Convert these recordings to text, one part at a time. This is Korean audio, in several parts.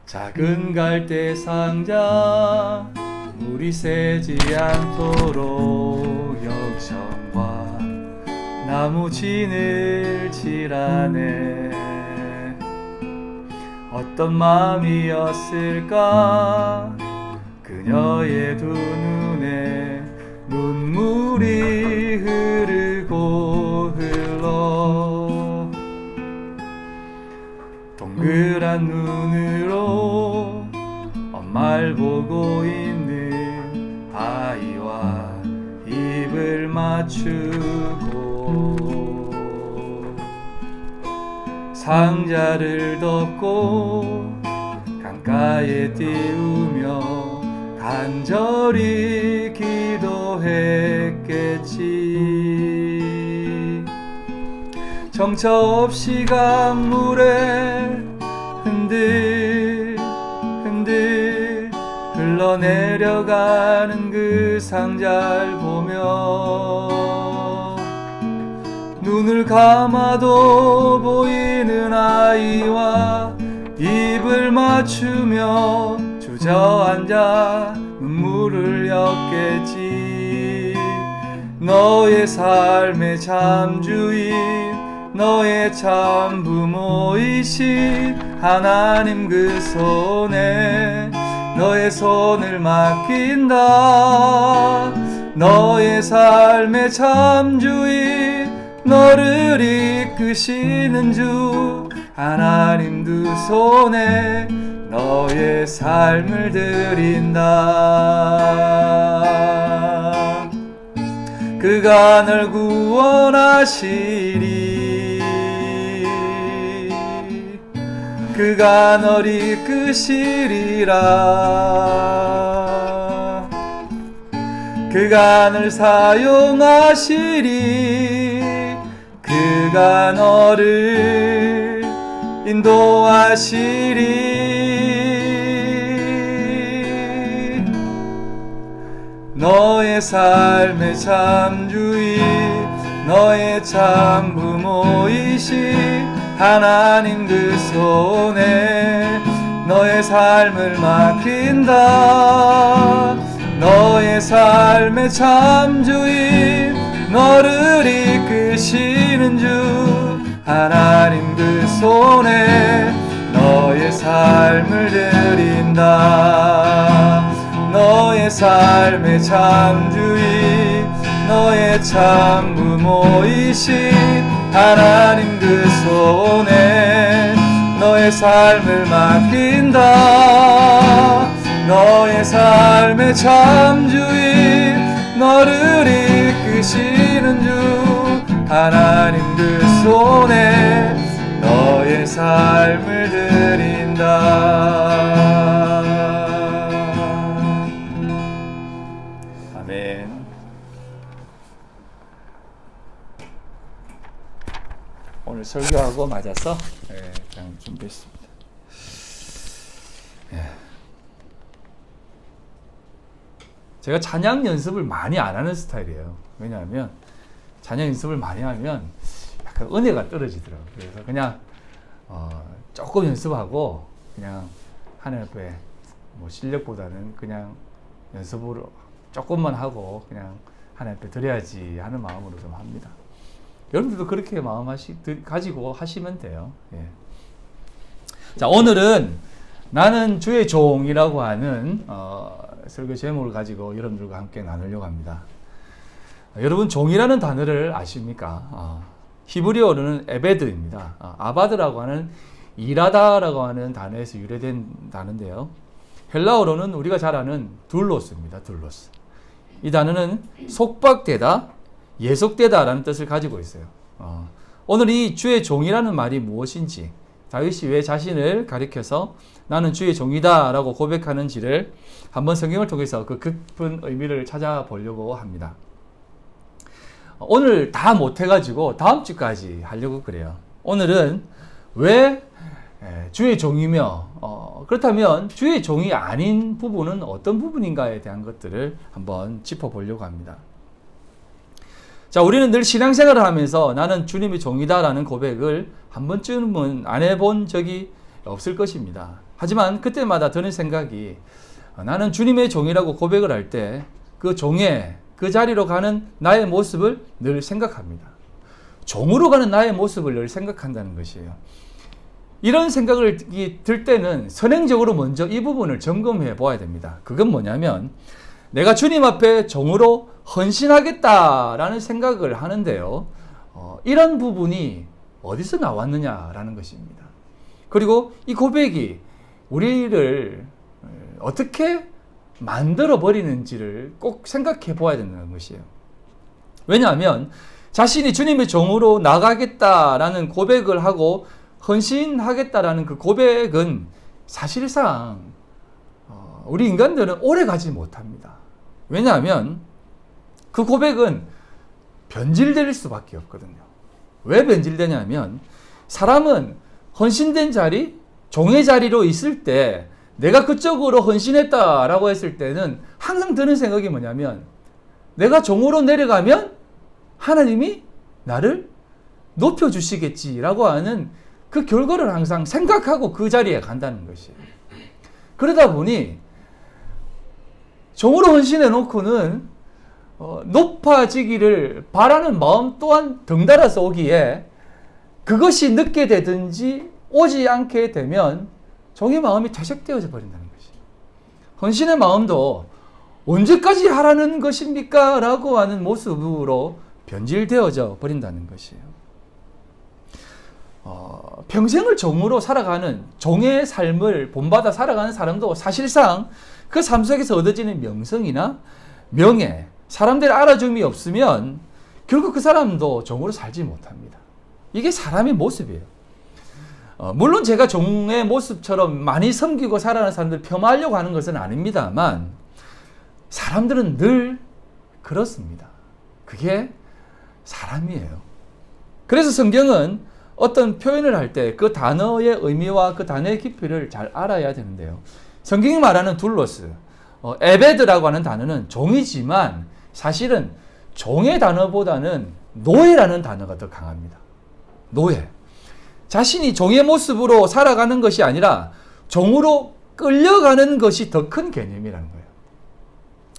작은 갈대 상자 물이 새지 않도록 역청과 나무 진을 칠하네. 어떤 마음이었을까 그녀의 두 눈에 눈물이 흐르고 흘러. 동그란 눈으로 엄마를 보고 있는 아이와 입을 맞추고 상자를 덮고 강가에 띄우며 간절히 기도했겠지. 정처 없이 강물에 흔들 흘러내려가는 그 상자를 보며 눈을 감아도 보이는 아이와 입을 맞추며 주저앉아 눈물을 흘렸겠지. 너의 삶의 참 주인 너의 참 부모이신 하나님 그 손에 너의 손을 맡긴다. 너의 삶의 참 주인 너를 이끄시는 주 하나님 두 손에 너의 삶을 드린다. 그가 널 구원하시리. 그가 널 이끄시리라. 그가 널 사용하시리. 그가 너를 인도하시리. 너의 삶의 참 주인 너의 참 부모이신 하나님 그 손에 너의 삶을 맡긴다. 너의 삶의 참 주인 너를 이끄시는 주 하나님 그 손에 너의 삶을 드린다. 너의 삶의 참 주인 너의 참 부모이신 하나님 그 손에 너의 삶을 맡긴다. 너의 삶의 참 주인 너를 이끄시는 주 하나님 그 손에 너의 삶을 드린다. 아멘. 오늘 설교하고 맞아서 그냥 준비했습니다. 제가 찬양 연습을 많이 안 하는 스타일이에요. 왜냐하면 찬양 연습을 많이 하면 약간 은혜가 떨어지더라고요. 그래서 그냥 조금 연습하고 그냥 하나님 앞에 뭐 실력보다는 그냥 연습으로 조금만 하고 그냥 하나님 앞에 드려야지 하는 마음으로 좀 합니다. 여러분들도 그렇게 마음 가지고 하시면 돼요. 예. 자, 오늘은 나는 주의 종이라고 하는 설교 제목을 가지고 여러분들과 함께 나누려고 합니다. 여러분 종이라는 단어를 아십니까? 히브리어로는 에베드입니다. 아바드라고 하는 일하다라고 하는 단어에서 유래된 단어인데요. 헬라어로는 우리가 잘 아는 둘로스입니다. 둘로스. 이 단어는 속박되다, 예속되다라는 뜻을 가지고 있어요. 오늘 이 주의 종이라는 말이 무엇인지, 다윗이 왜 자신을 가리켜서 나는 주의 종이다 라고 고백하는지를 한번 성경을 통해서 그 깊은 의미를 찾아보려고 합니다. 오늘 다 못해가지고 다음 주까지 하려고 그래요. 오늘은 왜 주의 종이며 그렇다면 주의 종이 아닌 부분은 어떤 부분인가에 대한 것들을 한번 짚어보려고 합니다. 자, 우리는 늘 신앙생활을 하면서 나는 주님의 종이다라는 고백을 한 번쯤은 안 해본 적이 없을 것입니다. 하지만 그때마다 드는 생각이 나는 주님의 종이라고 고백을 할 때 그 종의 그 자리로 가는 나의 모습을 늘 생각합니다. 종으로 가는 나의 모습을 늘 생각한다는 것이에요. 이런 생각을 들 때는 선행적으로 먼저 이 부분을 점검해 보아야 됩니다. 그건 뭐냐면 내가 주님 앞에 종으로 헌신하겠다라는 생각을 하는데요. 이런 부분이 어디서 나왔느냐라는 것입니다. 그리고 이 고백이 우리를 어떻게 만들어 버리는지를 꼭 생각해 보아야 된다는 것이에요. 왜냐하면 자신이 주님의 종으로 나가겠다라는 고백을 하고 헌신하겠다라는 그 고백은 사실상 우리 인간들은 오래 가지 못합니다. 왜냐하면 그 고백은 변질될 수밖에 없거든요. 왜 변질되냐면 사람은 헌신된 자리, 종의 자리로 있을 때 내가 그쪽으로 헌신했다라고 했을 때는 항상 드는 생각이 뭐냐면 내가 종으로 내려가면 하나님이 나를 높여주시겠지라고 하는 그 결과를 항상 생각하고 그 자리에 간다는 것이에요. 그러다 보니 종으로 헌신해 놓고는 높아지기를 바라는 마음 또한 덩달아서 오기에 그것이 늦게 되든지 오지 않게 되면 종의 마음이 퇴색되어져 버린다는 것이에요. 헌신의 마음도 언제까지 하라는 것입니까? 라고 하는 모습으로 변질되어져 버린다는 것이에요. 평생을 종으로 살아가는 종의 삶을 본받아 살아가는 사람도 사실상 그 삶 속에서 얻어지는 명성이나 명예, 사람들의 알아줌이 없으면 결국 그 사람도 종으로 살지 못합니다. 이게 사람의 모습이에요. 물론 제가 종의 모습처럼 많이 섬기고 살아가는 사람들 폄하하려고 하는 것은 아닙니다만 사람들은 늘 그렇습니다. 그게 사람이에요. 그래서 성경은 어떤 표현을 할 때 그 단어의 의미와 그 단어의 깊이를 잘 알아야 되는데요. 성경이 말하는 둘로스, 에베드라고 하는 단어는 종이지만 사실은 종의 단어보다는 노예라는 단어가 더 강합니다. 노예. 자신이 종의 모습으로 살아가는 것이 아니라 종으로 끌려가는 것이 더 큰 개념이라는 거예요.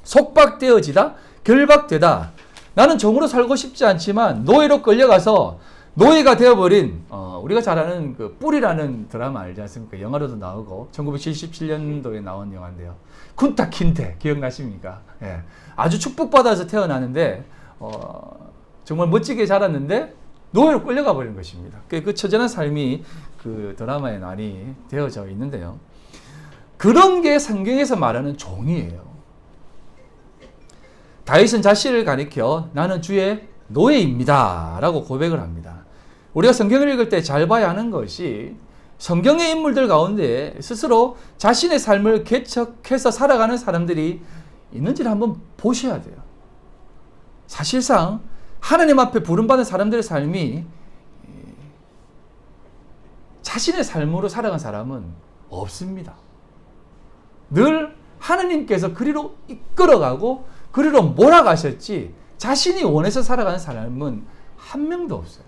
속박되어지다, 결박되다. 나는 종으로 살고 싶지 않지만 노예로 끌려가서 노예가 되어버린 우리가 잘 아는 그 뿔이라는 드라마 알지 않습니까? 영화로도 나오고 1977년도에 나온 영화인데요. 쿤타 킨테 기억나십니까? 예. 아주 축복받아서 태어나는데 정말 멋지게 자랐는데 노예로 끌려가 버린 것입니다. 그 처절한 삶이 그 드라마에 많이 되어져 있는데요. 그런 게 성경에서 말하는 종이에요. 다윗은 자신을 가리켜 나는 주의 노예입니다 라고 고백을 합니다. 우리가 성경을 읽을 때 잘 봐야 하는 것이 성경의 인물들 가운데 스스로 자신의 삶을 개척해서 살아가는 사람들이 있는지를 한번 보셔야 돼요. 사실상 하나님 앞에 부름받은 사람들의 삶이 자신의 삶으로 살아간 사람은 없습니다. 늘 하나님께서 그리로 이끌어가고 그리로 몰아가셨지 자신이 원해서 살아가는 사람은 한 명도 없어요.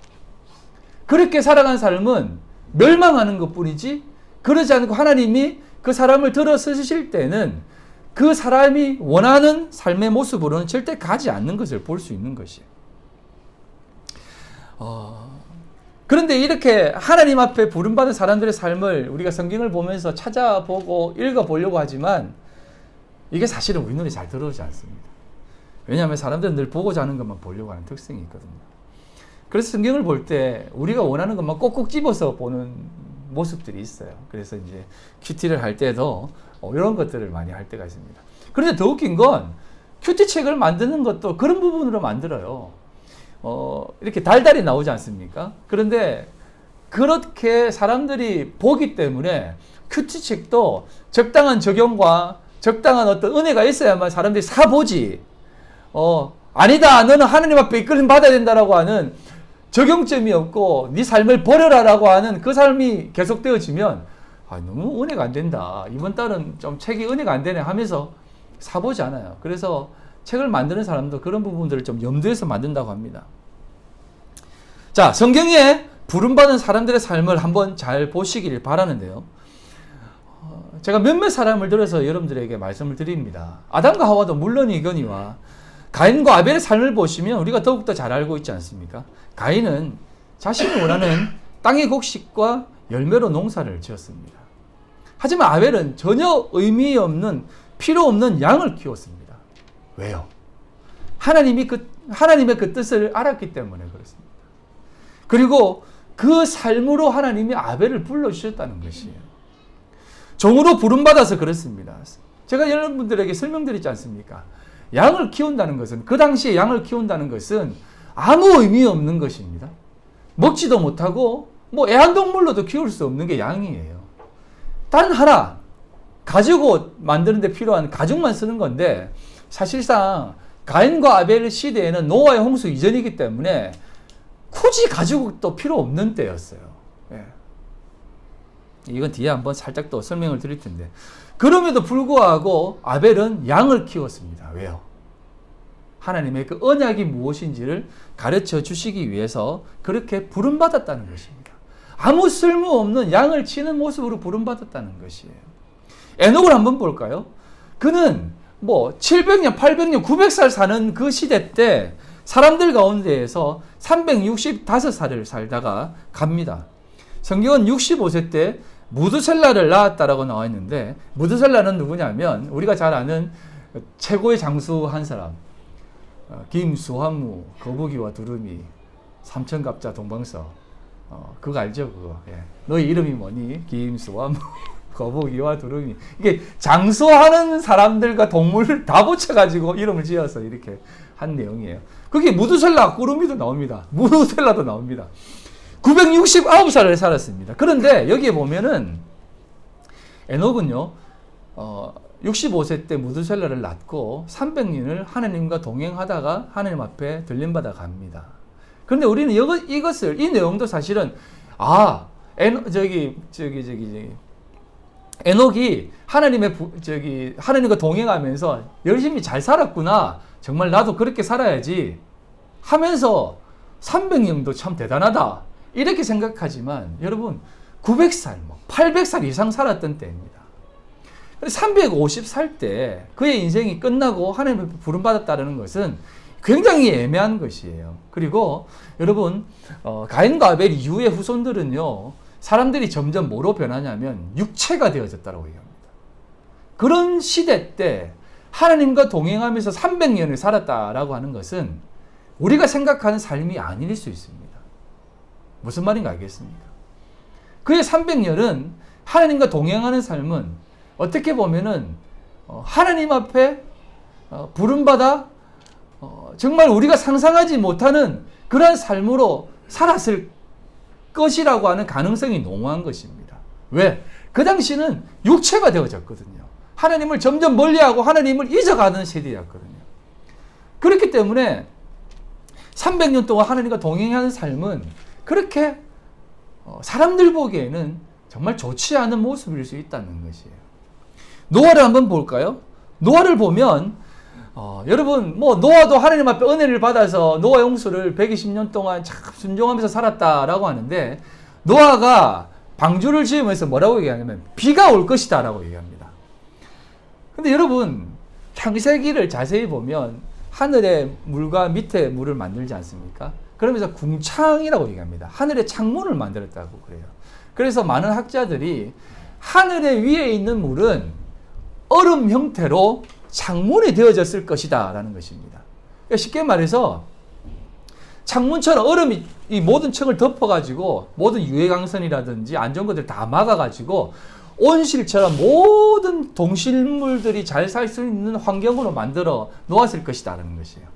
그렇게 살아간 삶은 멸망하는 것뿐이지 그러지 않고 하나님이 그 사람을 들어 쓰실 때는 그 사람이 원하는 삶의 모습으로는 절대 가지 않는 것을 볼 수 있는 것이에요. 그런데 이렇게 하나님 앞에 부름받은 사람들의 삶을 우리가 성경을 보면서 찾아보고 읽어보려고 하지만 이게 사실은 우리 눈에 잘 들어오지 않습니다. 왜냐하면 사람들은 늘 보고자 하는 것만 보려고 하는 특성이 있거든요. 그래서 성경을 볼 때 우리가 원하는 것만 꼭꼭 집어서 보는 모습들이 있어요. 그래서 이제 큐티를 할 때도 이런 것들을 많이 할 때가 있습니다. 그런데 더 웃긴 건 큐티 책을 만드는 것도 그런 부분으로 만들어요. 이렇게 달달이 나오지 않습니까? 그런데 그렇게 사람들이 보기 때문에 큐티 책도 적당한 적용과 적당한 어떤 은혜가 있어야만 사람들이 사보지. 아니다. 너는 하나님 앞에 이끌림 받아야 된다라고 하는 적용점이 없고 네 삶을 버려라라고 하는 그 삶이 계속되어지면 너무 은혜가 안 된다. 이번 달은 좀 책이 은혜가 안 되네 하면서 사보지 않아요. 그래서 책을 만드는 사람도 그런 부분들을 좀 염두에서 만든다고 합니다. 자, 성경에 부름받은 사람들의 삶을 한번 잘 보시길 바라는데요. 제가 몇몇 사람을 들어서 여러분들에게 말씀을 드립니다. 아담과 하와도 물론이거니와 가인과 아벨의 삶을 보시면 우리가 더욱더 잘 알고 있지 않습니까? 가인은 자신이 원하는 땅의 곡식과 열매로 농사를 지었습니다. 하지만 아벨은 전혀 의미 없는, 필요 없는 양을 키웠습니다. 왜요? 하나님의 그 뜻을 알았기 때문에 그렇습니다. 그리고 그 삶으로 하나님이 아벨을 불러주셨다는 것이에요. 종으로 부름받아서 그렇습니다. 제가 여러분들에게 설명드리지 않습니까? 양을 키운다는 것은, 그 당시에 양을 키운다는 것은 아무 의미 없는 것입니다. 먹지도 못하고 애완동물로도 키울 수 없는 게 양이에요. 단 하나, 가지고 만드는 데 필요한 가죽만 쓰는 건데, 사실상 가인과 아벨 시대에는 노아의 홍수 이전이기 때문에 굳이 가죽도 필요 없는 때였어요. 예. 이건 뒤에 한번 살짝 또 설명을 드릴 텐데, 그럼에도 불구하고 아벨은 양을 키웠습니다. 왜요? 하나님의 그 언약이 무엇인지를 가르쳐 주시기 위해서 그렇게 부름받았다는 것입니다. 아무 쓸모없는 양을 치는 모습으로 부름받았다는 것이에요. 에녹을 한번 볼까요? 그는 700년, 800년, 900살 사는 그 시대 때 사람들 가운데에서 365살을 살다가 갑니다. 성경은 65세 때 무드셀라를 낳았다라고 나와 있는데, 무드셀라는 누구냐면 우리가 잘 아는 최고의 장수 한 사람, 김수환무, 거북이와 두루미, 삼천갑자 동방서, 그거 알죠? 그거. 예. 너희 이름이 뭐니? 김수환무, 거북이와 두루미. 이게 장수하는 사람들과 동물을 다 붙여가지고 이름을 지어서 이렇게 한 내용이에요. 그게 무드셀라, 꾸루미도 나옵니다. 무드셀라도 나옵니다. 969살을 살았습니다. 그런데 여기에 보면은 에녹은요, 65세 때 무드셀라를 낳고 300년을 하나님과 동행하다가 하나님 앞에 들림받아 갑니다. 그런데 우리는 이 내용도 사실은, 에녹이 하나님과 동행하면서 열심히 잘 살았구나. 정말 나도 그렇게 살아야지 하면서 300년도 참 대단하다. 이렇게 생각하지만 여러분 900살, 800살 이상 살았던 때입니다. 350살 때 그의 인생이 끝나고 하나님의 부름받았다는 것은 굉장히 애매한 것이에요. 그리고 여러분 가인과 아벨 이후의 후손들은요, 사람들이 점점 뭐로 변하냐면 육체가 되어졌다고 얘기합니다. 그런 시대 때 하나님과 동행하면서 300년을 살았다라고 하는 것은 우리가 생각하는 삶이 아닐 수 있습니다. 무슨 말인가 알겠습니까? 그의 300년은 하나님과 동행하는 삶은 어떻게 보면은 하나님 앞에 부름받아 정말 우리가 상상하지 못하는 그런 삶으로 살았을 것이라고 하는 가능성이 농후한 것입니다. 왜? 그 당시는 육체가 되어졌거든요. 하나님을 점점 멀리하고 하나님을 잊어가는 세대였거든요. 그렇기 때문에 300년 동안 하나님과 동행하는 삶은 그렇게 사람들 보기에는 정말 좋지 않은 모습일 수 있다는 것이에요. 노아를 한번 볼까요? 노아를 보면 여러분 노아도 하나님 앞에 은혜를 받아서 노아 홍수를 120년 동안 참 순종하면서 살았다라고 하는데, 노아가 방주를 지으면서 뭐라고 얘기하냐면 비가 올 것이다 라고 얘기합니다. 근데 여러분 창세기를 자세히 보면 하늘의 물과 밑에 물을 만들지 않습니까? 그러면서 궁창이라고 얘기합니다. 하늘의 창문을 만들었다고 그래요. 그래서 많은 학자들이 하늘의 위에 있는 물은 얼음 형태로 창문이 되어졌을 것이다 라는 것입니다. 그러니까 쉽게 말해서 창문처럼 얼음이 이 모든 층을 덮어가지고 모든 유해광선이라든지 안 좋은 것들 다 막아가지고 온실처럼 모든 동식물들이 잘 살 수 있는 환경으로 만들어 놓았을 것이다 라는 것이에요.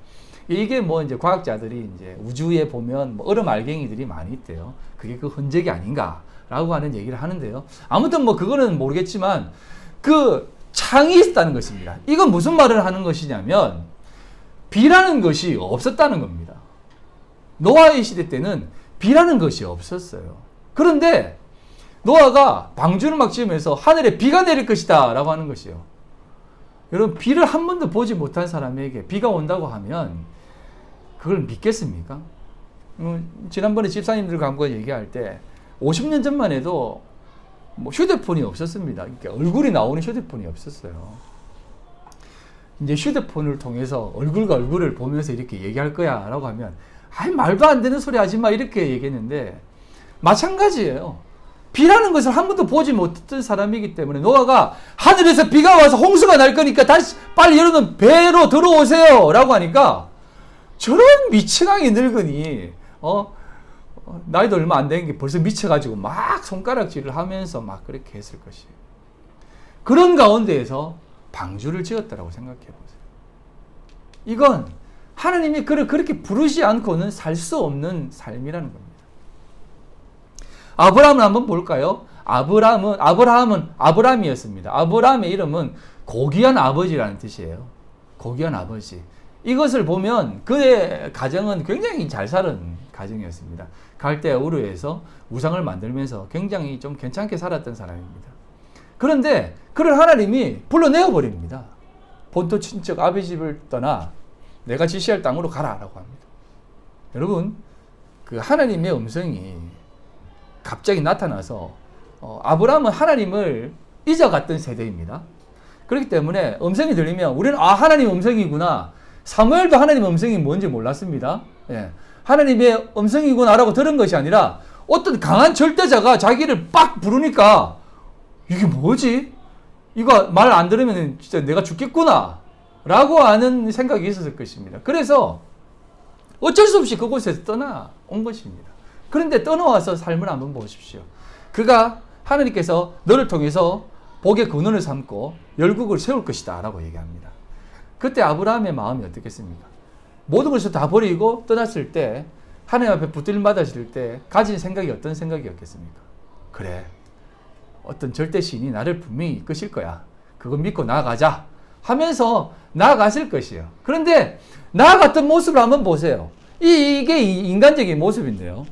이게 이제 과학자들이 이제 우주에 보면 얼음 알갱이들이 많이 있대요. 그게 그 흔적이 아닌가라고 하는 얘기를 하는데요. 아무튼 그거는 모르겠지만 그 창이 있었다는 것입니다. 이건 무슨 말을 하는 것이냐면 비라는 것이 없었다는 겁니다. 노아의 시대 때는 비라는 것이 없었어요. 그런데 노아가 방주를 막 지으면서 하늘에 비가 내릴 것이다 라고 하는 것이요. 여러분, 비를 한 번도 보지 못한 사람에게 비가 온다고 하면 그걸 믿겠습니까? 지난번에 집사님들과 한번 얘기할 때 50년 전만 해도 뭐 휴대폰이 없었습니다. 그러니까 얼굴이 나오는 휴대폰이 없었어요. 이제 휴대폰을 통해서 얼굴과 얼굴을 보면서 이렇게 얘기할 거야 라고 하면 아이, 말도 안 되는 소리 하지 마 이렇게 얘기했는데, 마찬가지예요. 비라는 것을 한 번도 보지 못했던 사람이기 때문에 노아가 하늘에서 비가 와서 홍수가 날 거니까 다시 빨리 여러분 배로 들어오세요 라고 하니까 저런 미치광이 늙으니 나이도 얼마 안 된 게 벌써 미쳐가지고 막 손가락질을 하면서 막 그렇게 했을 것이에요. 그런 가운데에서 방주를 지었다라고 생각해 보세요. 이건 하나님이 그를 그렇게 부르지 않고는 살 수 없는 삶이라는 겁니다. 아브라함을 한번 볼까요? 아브라함은 아브람이었습니다. 아브라함의 이름은 고귀한 아버지라는 뜻이에요. 고귀한 아버지. 이것을 보면 그의 가정은 굉장히 잘 사는 가정이었습니다. 갈대아 우르에서 우상을 만들면서 굉장히 좀 괜찮게 살았던 사람입니다. 그런데 그를 하나님이 불러내어 버립니다. 본토 친척 아비 집을 떠나 내가 지시할 땅으로 가라라고 합니다. 여러분, 그 하나님의 음성이 갑자기 나타나서 아브라함은 하나님을 잊어갔던 세대입니다. 그렇기 때문에 음성이 들리면 우리는 하나님 음성이구나. 사무엘도 하나님 음성이 뭔지 몰랐습니다. 예. 하나님의 음성이구나라고 들은 것이 아니라 어떤 강한 절대자가 자기를 빡 부르니까 이게 뭐지? 이거 말 안 들으면 진짜 내가 죽겠구나 라고 하는 생각이 있었을 것입니다. 그래서 어쩔 수 없이 그곳에서 떠나온 것입니다. 그런데 떠나와서 삶을 한번 보십시오. 그가 하나님께서 너를 통해서 복의 근원을 삼고 열국을 세울 것이다 라고 얘기합니다. 그때 아브라함의 마음이 어떻겠습니까? 모든 것을 다 버리고 떠났을 때, 하나님 앞에 붙들림 받았을 때 가진 생각이 어떤 생각이었겠습니까? 그래, 어떤 절대 신이 나를 분명히 이끄실 거야. 그거 믿고 나아가자 하면서 나아갔을 것이에요. 그런데 나아갔던 모습을 한번 보세요. 이게 인간적인 모습인데요.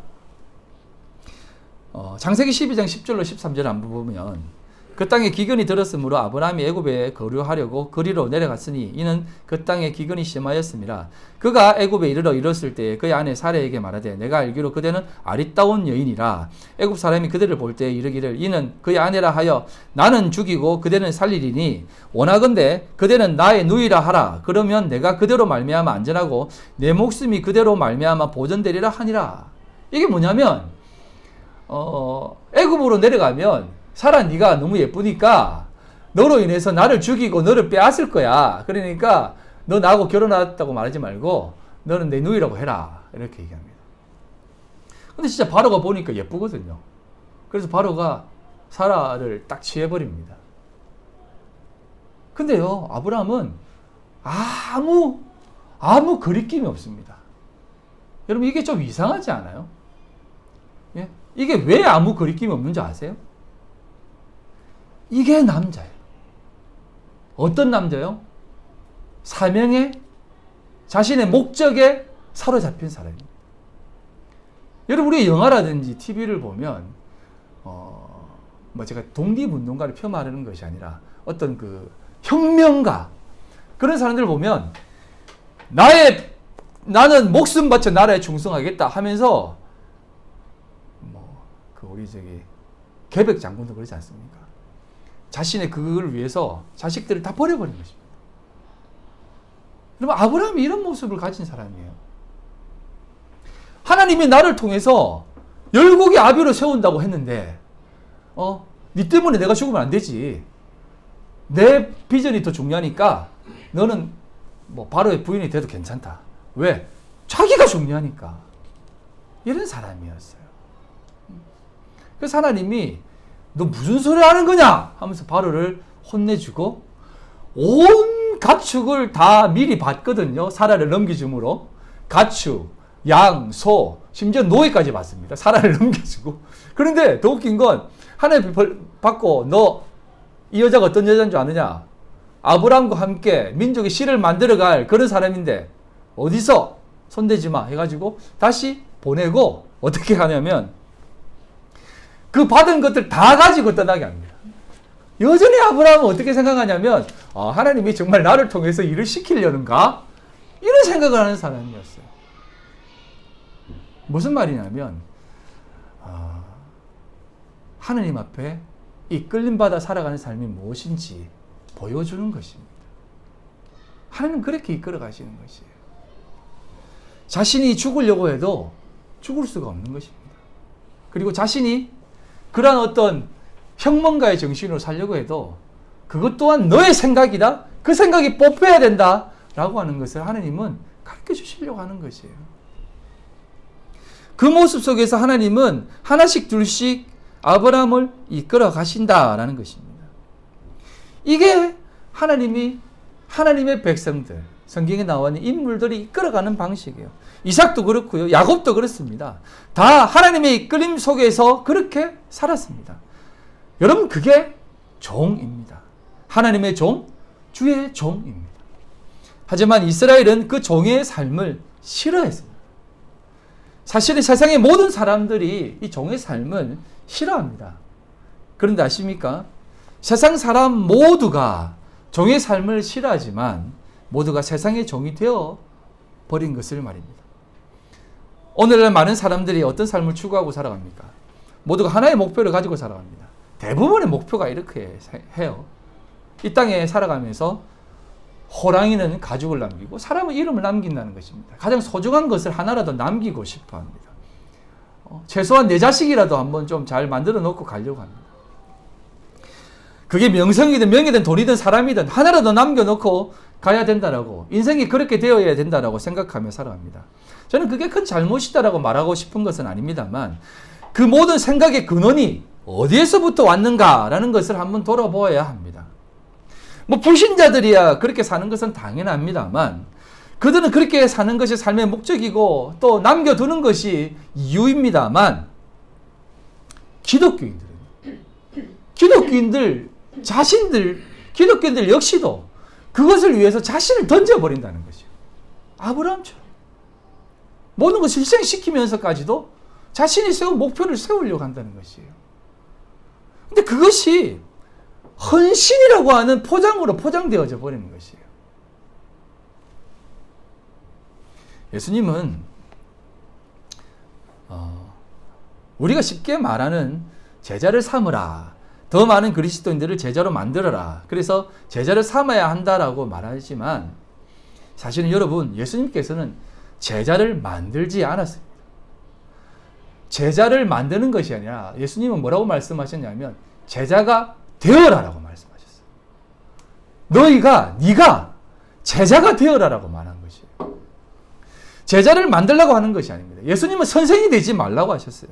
창세기 12장 10절로 13절 한번 보면, 그 땅에 기근이 들었으므로 아브라함이 애굽에 거류하려고 그리로 내려갔으니 이는 그 땅에 기근이 심하였습니다. 그가 애굽에 이르렀을 때에 그의 아내 사레에게 말하되 내가 알기로 그대는 아리따운 여인이라. 애굽 사람이 그대를 볼 때에 이르기를 이는 그의 아내라 하여 나는 죽이고 그대는 살리리니 원하건대 그대는 나의 누이라 하라. 그러면 내가 그대로 말미암아 안전하고 내 목숨이 그대로 말미암아 보존되리라 하니라. 이게 뭐냐면 애굽으로 내려가면 사라, 네가 너무 예쁘니까 너로 인해서 나를 죽이고 너를 빼앗을 거야. 그러니까 너 나하고 결혼했다고 말하지 말고 너는 내 누이라고 해라. 이렇게 얘기합니다. 근데 진짜 바로가 보니까 예쁘거든요. 그래서 바로가 사라를 딱 취해버립니다. 근데요, 아브라함은 아무 거리낌이 없습니다. 여러분, 이게 좀 이상하지 않아요? 예? 이게 왜 아무 거리낌이 없는지 아세요? 이게 남자예요. 어떤 남자요? 사명에, 자신의 목적에 사로잡힌 사람입니다. 여러분, 우리 영화라든지 TV를 보면 제가 독립운동가를 폄하하는 것이 아니라 어떤 그 혁명가, 그런 사람들을 보면 나는 목숨 바쳐 나라에 충성하겠다 하면서 우리 개백 장군도 그러지 않습니까? 자신의 그걸 위해서 자식들을 다 버려버린 것입니다. 여러분, 아브라함이 이런 모습을 가진 사람이에요. 하나님이 나를 통해서 열국의 아비로 세운다고 했는데 네 때문에 내가 죽으면 안 되지. 내 비전이 더 중요하니까 너는 바로의 부인이 돼도 괜찮다. 왜? 자기가 중요하니까. 이런 사람이었어요. 그래서 하나님이 너 무슨 소리 하는 거냐 하면서 바로를 혼내주고 온 가축을 다 미리 봤거든요. 사라를 넘겨줌으로 가축, 양, 소, 심지어 노예까지 봤습니다. 사라를 넘겨주고. 그런데 더 웃긴 건 하나님 받고 너 이 여자가 어떤 여자인 줄 아느냐? 아브라함과 함께 민족의 씨를 만들어갈 그런 사람인데 어디서 손대지 마 해가지고 다시 보내고 어떻게 하냐면 그 받은 것들 다 가지고 떠나게 합니다. 여전히 아브라함은 어떻게 생각하냐면 하나님이 정말 나를 통해서 일을 시키려는가? 이런 생각을 하는 사람이었어요. 무슨 말이냐면 하나님 앞에 이끌림받아 살아가는 삶이 무엇인지 보여주는 것입니다. 하나님은 그렇게 이끌어 가시는 것이에요. 자신이 죽으려고 해도 죽을 수가 없는 것입니다. 그리고 자신이 그러한 어떤 혁명가의 정신으로 살려고 해도 그것 또한 너의 생각이다. 그 생각이 뽑혀야 된다. 라고 하는 것을 하나님은 가르쳐 주시려고 하는 것이에요. 그 모습 속에서 하나님은 하나씩 둘씩 아브라함을 이끌어 가신다라는 것입니다. 이게 하나님의 백성들, 성경에 나와 있는 인물들이 이끌어가는 방식이에요. 이삭도 그렇고요. 야곱도 그렇습니다. 다 하나님의 이끌림 속에서 그렇게 살았습니다. 여러분, 그게 종입니다. 하나님의 종, 주의 종입니다. 하지만 이스라엘은 그 종의 삶을 싫어했습니다. 사실은 세상의 모든 사람들이 이 종의 삶을 싫어합니다. 그런데 아십니까? 세상 사람 모두가 종의 삶을 싫어하지만 모두가 세상의 종이 되어 버린 것을 말입니다. 오늘날 많은 사람들이 어떤 삶을 추구하고 살아갑니까? 모두가 하나의 목표를 가지고 살아갑니다. 대부분의 목표가 이렇게 해요. 이 땅에 살아가면서 호랑이는 가죽을 남기고 사람은 이름을 남긴다는 것입니다. 가장 소중한 것을 하나라도 남기고 싶어 합니다. 최소한 내 자식이라도 한번 좀 잘 만들어 놓고 가려고 합니다. 그게 명성이든 명예든 돈이든 사람이든 하나라도 남겨놓고 가야 된다라고, 인생이 그렇게 되어야 된다라고 생각하며 살아갑니다. 저는 그게 큰 잘못이다라고 말하고 싶은 것은 아닙니다만 그 모든 생각의 근원이 어디에서부터 왔는가라는 것을 한번 돌아보아야 합니다. 불신자들이야 그렇게 사는 것은 당연합니다만 그들은 그렇게 사는 것이 삶의 목적이고 또 남겨두는 것이 이유입니다만 기독교인들 역시도 그것을 위해서 자신을 던져버린다는 것이요. 아브라함처럼 모든 것을 희생시키면서까지도 자신이 세운 목표를 세우려고 한다는 것이에요. 근데 그것이 헌신이라고 하는 포장으로 포장되어져 버리는 것이에요. 예수님은 우리가 쉽게 말하는 제자를 삼으라, 더 많은 그리스도인들을 제자로 만들어라, 그래서 제자를 삼아야 한다라고 말하지만 사실은 여러분, 예수님께서는 제자를 만들지 않았습니다. 제자를 만드는 것이 아니라 예수님은 뭐라고 말씀하셨냐면 제자가 되어라라고 말씀하셨어요. 네가 제자가 되어라라고 말한 것이에요. 제자를 만들려고 하는 것이 아닙니다. 예수님은 선생이 되지 말라고 하셨어요.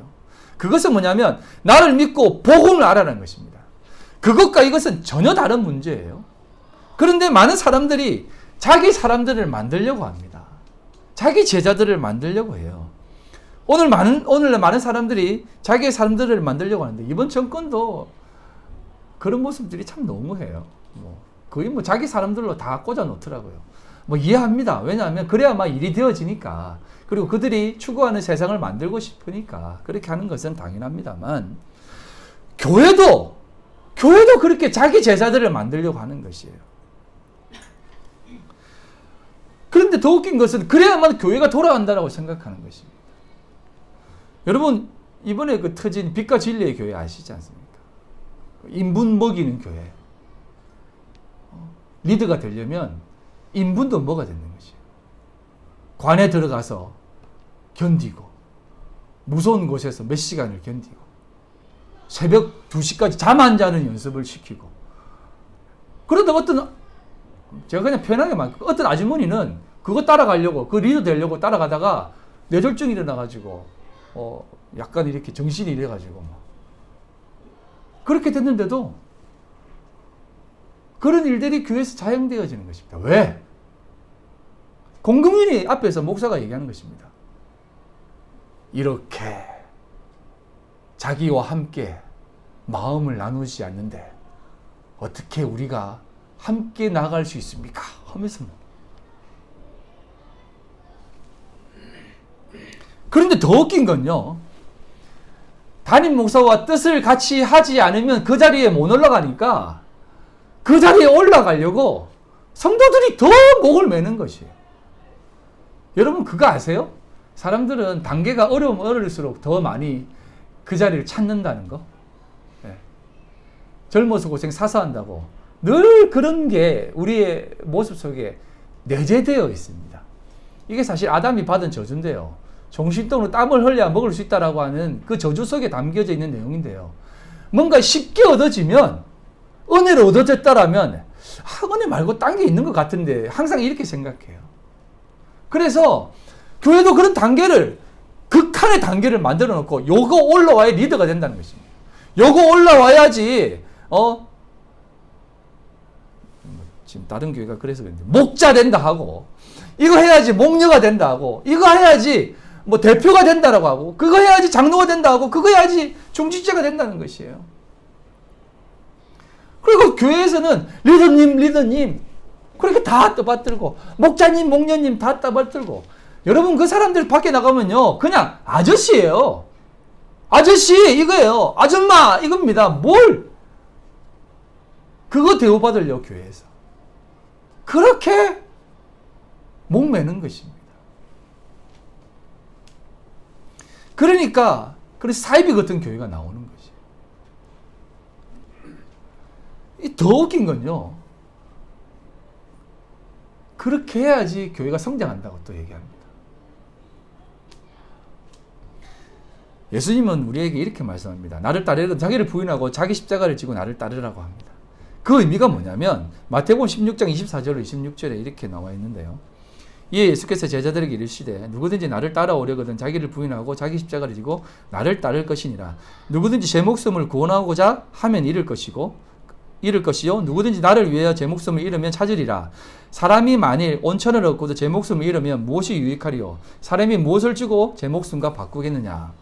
그것은 뭐냐면 나를 믿고 복음을 알아라는 것입니다. 그것과 이것은 전혀 다른 문제예요. 그런데 많은 사람들이 자기 사람들을 만들려고 합니다. 자기 제자들을 만들려고 해요. 오늘날 많은 사람들이 자기의 사람들을 만들려고 하는데 이번 정권도 그런 모습들이 참 너무해요. 거의 자기 사람들로 다 꽂아 놓더라고요. 이해합니다. 왜냐하면 그래야 일이 되어지니까, 그리고 그들이 추구하는 세상을 만들고 싶으니까 그렇게 하는 것은 당연합니다만 교회도 그렇게 자기 제자들을 만들려고 하는 것이에요. 그런데 더 웃긴 것은 그래야만 교회가 돌아간다고 생각하는 것입니다. 여러분, 이번에 터진 빛과 진리의 교회 아시지 않습니까? 인분 먹이는 교회. 리더가 되려면 인분도 먹어야 되는 것이에요. 관에 들어가서 견디고, 무서운 곳에서 몇 시간을 견디고, 새벽 2시까지 잠 안 자는 연습을 시키고, 그러다 제가 그냥 편하게 말할게요. 어떤 아주머니는 그거 따라가려고, 그 리더 되려고 따라가다가 뇌졸중이 일어나가지고, 약간 이렇게 정신이 이래가지고, 그렇게 됐는데도 그런 일들이 교회에서 자행되어지는 것입니다. 왜? 공동연히 앞에서 목사가 얘기하는 것입니다. 이렇게 자기와 함께 마음을 나누지 않는데 어떻게 우리가 함께 나갈 수 있습니까? 하면서 그런데 더 웃긴 건요, 담임 목사와 뜻을 같이 하지 않으면 그 자리에 못 올라가니까 그 자리에 올라가려고 성도들이 더 목을 매는 것이에요. 여러분 그거 아세요? 사람들은 단계가 어려우면 어려울수록 더 많이 그 자리를 찾는다는 거. 네. 젊어서 고생 사서한다고 늘 그런 게 우리의 모습 속에 내재되어 있습니다. 이게 사실 아담이 받은 저주인데요. 종신동으로 땀을 흘려야 먹을 수 있다라고 하는 그 저주 속에 담겨져 있는 내용인데요. 뭔가 쉽게 얻어지면 은혜를 얻어졌다라면 은혜 말고 딴 게 있는 것 같은데 항상 이렇게 생각해요. 그래서 교회도 그런 단계를 극한의 단계를 만들어 놓고 요거 올라와야 리더가 된다는 것입니다. 요거 올라와야지 지금 다른 교회가 그래서 그런데 목자 된다 하고 이거 해야지 목녀가 된다 하고 이거 해야지 뭐 대표가 된다라고 하고 그거 해야지 장로가 된다 하고 그거 해야지 중직자가 된다는 것이에요. 그리고 교회에서는 리더님 그렇게 다 떠받들고 목자님 목녀님 다 떠받들고 여러분 그 사람들 밖에 나가면요 그냥 아저씨예요. 아저씨 이거예요. 아줌마 이겁니다. 뭘 그거 대우받으려고 교회에서 그렇게 목매는 것입니다. 그러니까 그래서 사이비 같은 교회가 나오는 것이에요. 더 웃긴 건요. 그렇게 해야지 교회가 성장한다고 또 얘기합니다. 예수님은 우리에게 이렇게 말씀합니다. 나를 따르려는 자기를 부인하고 자기 십자가를 지고 나를 따르라고 합니다. 그 의미가 뭐냐면 마태복음 16장 24절로 26절에 이렇게 나와 있는데요. 이에 예수께서 제자들에게 이르시되 누구든지 나를 따라오려거든 자기를 부인하고 자기 십자가를 지고 나를 따를 것이니라. 누구든지 제 목숨을 구원하고자 하면 잃을 것이요 누구든지 나를 위하여 제 목숨을 잃으면 찾으리라. 사람이 만일 온천을 얻고도 제 목숨을 잃으면 무엇이 유익하리요? 사람이 무엇을 주고 제 목숨과 바꾸겠느냐?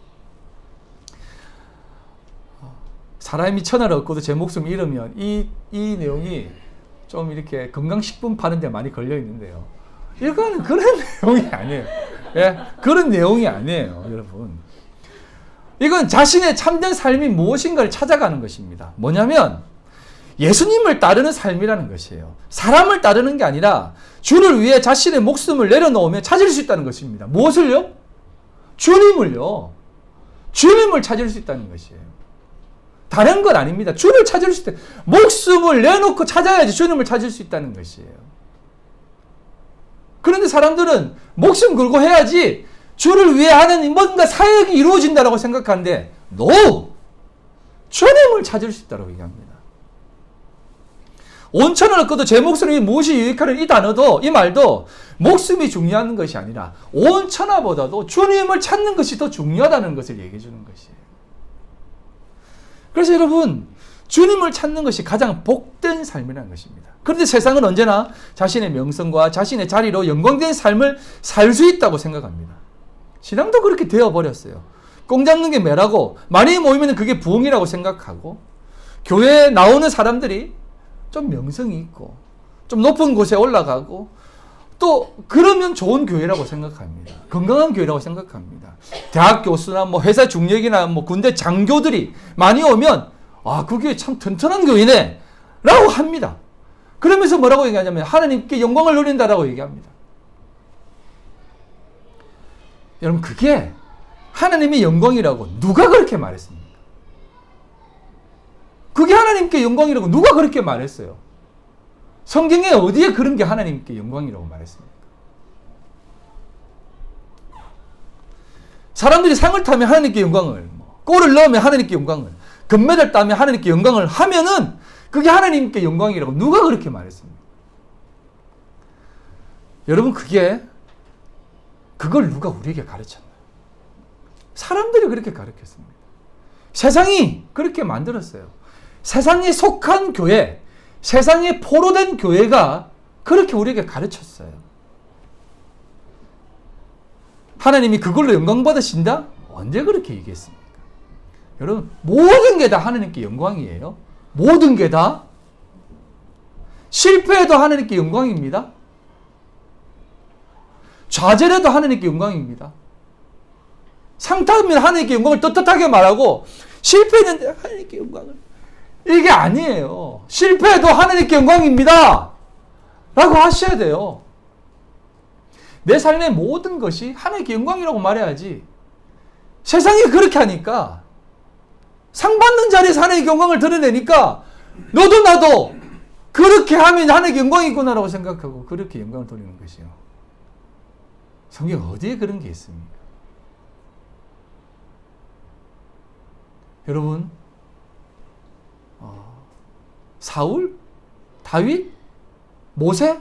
사람이 천을 얻고도 제 목숨을 잃으면 이 내용이 좀 이렇게 건강식품 파는 데 많이 걸려 있는데요. 이거는 그런 내용이 아니에요. 예? 그런 내용이 아니에요, 여러분. 이건 자신의 참된 삶이 무엇인가를 찾아가는 것입니다. 뭐냐면 예수님을 따르는 삶이라는 것이에요. 사람을 따르는 게 아니라 주를 위해 자신의 목숨을 내려놓으면 찾을 수 있다는 것입니다. 무엇을요? 주님을요. 주님을 찾을 수 있다는 것이에요. 다른 건 아닙니다. 주를 찾을 수 있다. 목숨을 내놓고 찾아야지 주님을 찾을 수 있다는 것이에요. 그런데 사람들은 목숨 걸고 해야지 주를 위해 하는 뭔가 사역이 이루어진다고 생각하는데 NO! 주님을 찾을 수 있다고 얘기합니다. 온천을 얻고도 제 목숨이 무엇이 유익하는 이 단어도 이 말도 목숨이 중요한 것이 아니라 온천하보다도 주님을 찾는 것이 더 중요하다는 것을 얘기해 주는 것이에요. 그래서 여러분 주님을 찾는 것이 가장 복된 삶이라는 것입니다. 그런데 세상은 언제나 자신의 명성과 자신의 자리로 영광된 삶을 살 수 있다고 생각합니다. 신앙도 그렇게 되어버렸어요. 공 잡는 게 매라고 많이 모이면 그게 부흥이라고 생각하고 교회에 나오는 사람들이 좀 명성이 있고 좀 높은 곳에 올라가고 또 그러면 좋은 교회라고 생각합니다. 건강한 교회라고 생각합니다. 대학 교수나 뭐 회사 중역이나 뭐 군대 장교들이 많이 오면 그 교회 참 튼튼한 교회네 라고 합니다. 그러면서 뭐라고 얘기하냐면 하나님께 영광을 돌린다라고 얘기합니다. 여러분 그게 하나님의 영광이라고 누가 그렇게 말했습니까? 그게 하나님께 영광이라고 누가 그렇게 말했어요? 성경에 어디에 그런 게 하나님께 영광이라고 말했습니까? 사람들이 상을 타면 하나님께 영광을, 골을 넣으면 하나님께 영광을, 금메달 따면 하나님께 영광을 하면은 그게 하나님께 영광이라고 누가 그렇게 말했습니까? 여러분 그걸 누가 우리에게 가르쳤나요? 사람들이 그렇게 가르쳤습니다. 세상이 그렇게 만들었어요. 세상에 속한 교회, 세상에 포로된 교회가 그렇게 우리에게 가르쳤어요. 하나님이 그걸로 영광 받으신다? 언제 그렇게 얘기했습니까? 여러분 모든 게 다 하나님께 영광이에요. 모든 게 다. 실패해도 하나님께 영광입니다. 좌절해도 하나님께 영광입니다. 상타면 하나님께 영광을 떳떳하게 말하고 실패했는데 하나님께 영광을. 이게 아니에요. 실패해도 하나님께 영광입니다. 라고 하셔야 돼요. 내 삶의 모든 것이 하나님께 영광이라고 말해야지. 세상이 그렇게 하니까 상 받는 자리에서 하나님께 영광을 드러내니까 너도 나도 그렇게 하면 하나님께 영광이구나라고 생각하고 그렇게 영광을 돌리는 것이요. 성경 어디에 그런 게 있습니까? 여러분, 사울? 다윗? 모세?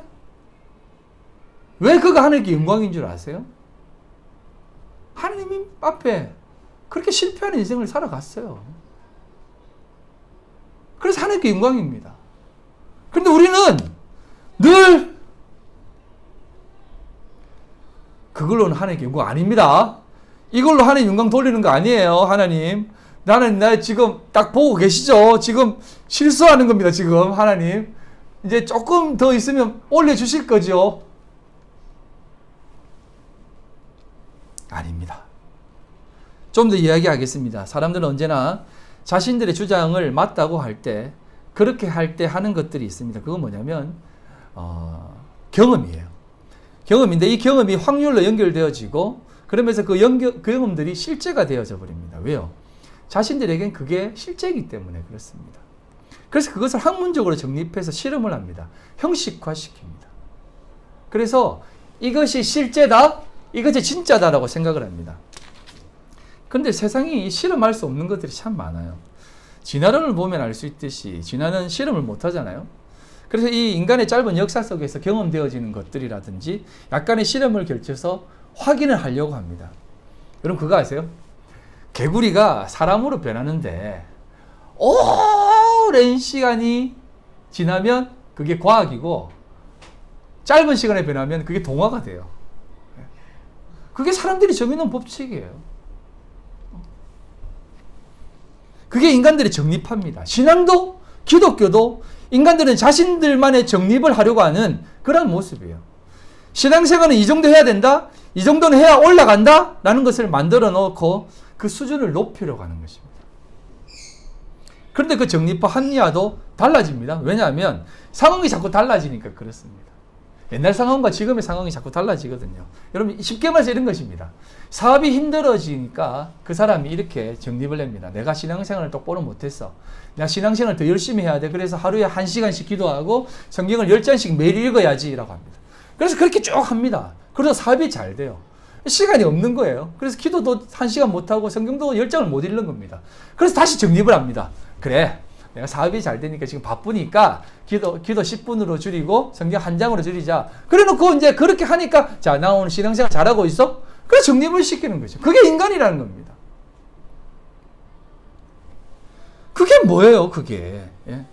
왜 그가 하나님께 영광인 줄 아세요? 하나님 앞에 그렇게 실패하는 인생을 살아갔어요. 그래서 하나님께 영광입니다. 그런데 우리는 늘 그걸로는 하나님께 영광 아닙니다. 이걸로 하나님 영광 돌리는 거 아니에요. 하나님, 나는 나 지금 딱 보고 계시죠? 지금 실수하는 겁니다. 지금 하나님 이제 조금 더 있으면 올려주실 거죠? 아닙니다. 좀 더 이야기하겠습니다. 사람들은 언제나 자신들의 주장을 맞다고 할 때, 그렇게 할 때 하는 것들이 있습니다. 그건 뭐냐면 경험이에요. 경험인데 이 경험이 확률로 연결되어지고 그러면서 그 경험들이 실제가 되어져 버립니다. 왜요? 자신들에겐 그게 실제이기 때문에 그렇습니다. 그래서 그것을 학문적으로 정립해서 실험을 합니다. 형식화시킵니다. 그래서 이것이 실제다, 이것이 진짜다라고 생각을 합니다. 그런데 세상이 실험할 수 없는 것들이 참 많아요. 진화론을 보면 알 수 있듯이 진화는 실험을 못 하잖아요. 그래서 이 인간의 짧은 역사 속에서 경험되어지는 것들이라든지 약간의 실험을 결쳐서 확인을 하려고 합니다. 여러분 그거 아세요? 개구리가 사람으로 변하는데 오랜 시간이 지나면 그게 과학이고 짧은 시간에 변하면 그게 동화가 돼요. 그게 사람들이 정해놓은 법칙이에요. 그게 인간들이 정립합니다. 신앙도 기독교도 인간들은 자신들만의 정립을 하려고 하는 그런 모습이에요. 신앙생활은 이 정도 해야 된다, 이 정도는 해야 올라간다 라는 것을 만들어 놓고 그 수준을 높이려고 하는 것입니다. 그런데 그 정립과 합리화도 달라집니다. 왜냐하면 상황이 자꾸 달라지니까 그렇습니다. 옛날 상황과 지금의 상황이 자꾸 달라지거든요. 여러분 쉽게 말해서 이런 것입니다. 사업이 힘들어지니까 그 사람이 이렇게 정립을 냅니다. 내가 신앙생활을 똑바로 못했어. 내가 신앙생활을 더 열심히 해야 돼. 그래서 하루에 1시간씩 기도하고 성경을 10장씩 매일 읽어야지 라고 합니다. 그래서 그렇게 쭉 합니다. 그래서 사업이 잘 돼요. 시간이 없는 거예요. 그래서 기도도 1시간 못하고 성경도 10장을 못 읽는 겁니다. 그래서 다시 정립을 합니다. 그래, 내가 사업이 잘 되니까 지금 바쁘니까 기도 10분으로 줄이고 성경 1장으로 줄이자. 그래 놓고 이제 그렇게 하니까 자, 나 오늘 신앙생활 잘하고 있어? 그래 정립을 시키는 거죠. 그게 인간이라는 겁니다. 그게 뭐예요, 그게? 예?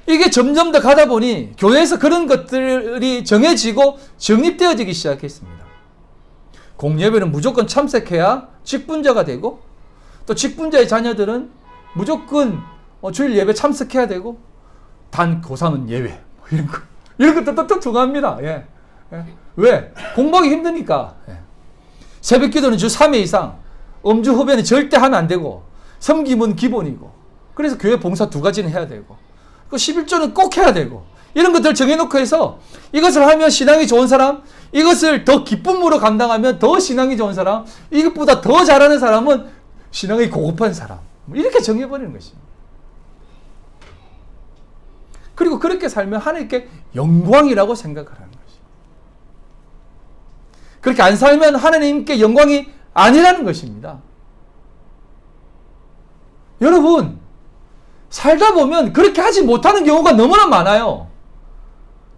이게 점점 더 가다 보니 교회에서 그런 것들이 정해지고 정립되어지기 시작했습니다. 공예배는 무조건 참석해야 직분자가 되고 또 직분자의 자녀들은 무조건 주일 예배 참석해야 되고 단 고3은 예외 이런 것도 또 중요합니다. 예. 예. 왜? 공부하기 힘드니까. 예. 새벽 기도는 주 3회 이상, 음주 흡연은 절대 하면 안 되고 섬김은 기본이고 그래서 교회 봉사 2가지는 해야 되고 그 11조는 꼭 해야 되고 이런 것들 정해놓고 해서 이것을 하면 신앙이 좋은 사람, 이것을 더 기쁨으로 감당하면 더 신앙이 좋은 사람, 이것보다 더 잘하는 사람은 신앙이 고급한 사람, 이렇게 정해버리는 것입니다. 그리고 그렇게 살면 하나님께 영광이라고 생각을 하는 것입니다. 그렇게 안 살면 하나님께 영광이 아니라는 것입니다. 여러분, 살다 보면 그렇게 하지 못하는 경우가 너무나 많아요.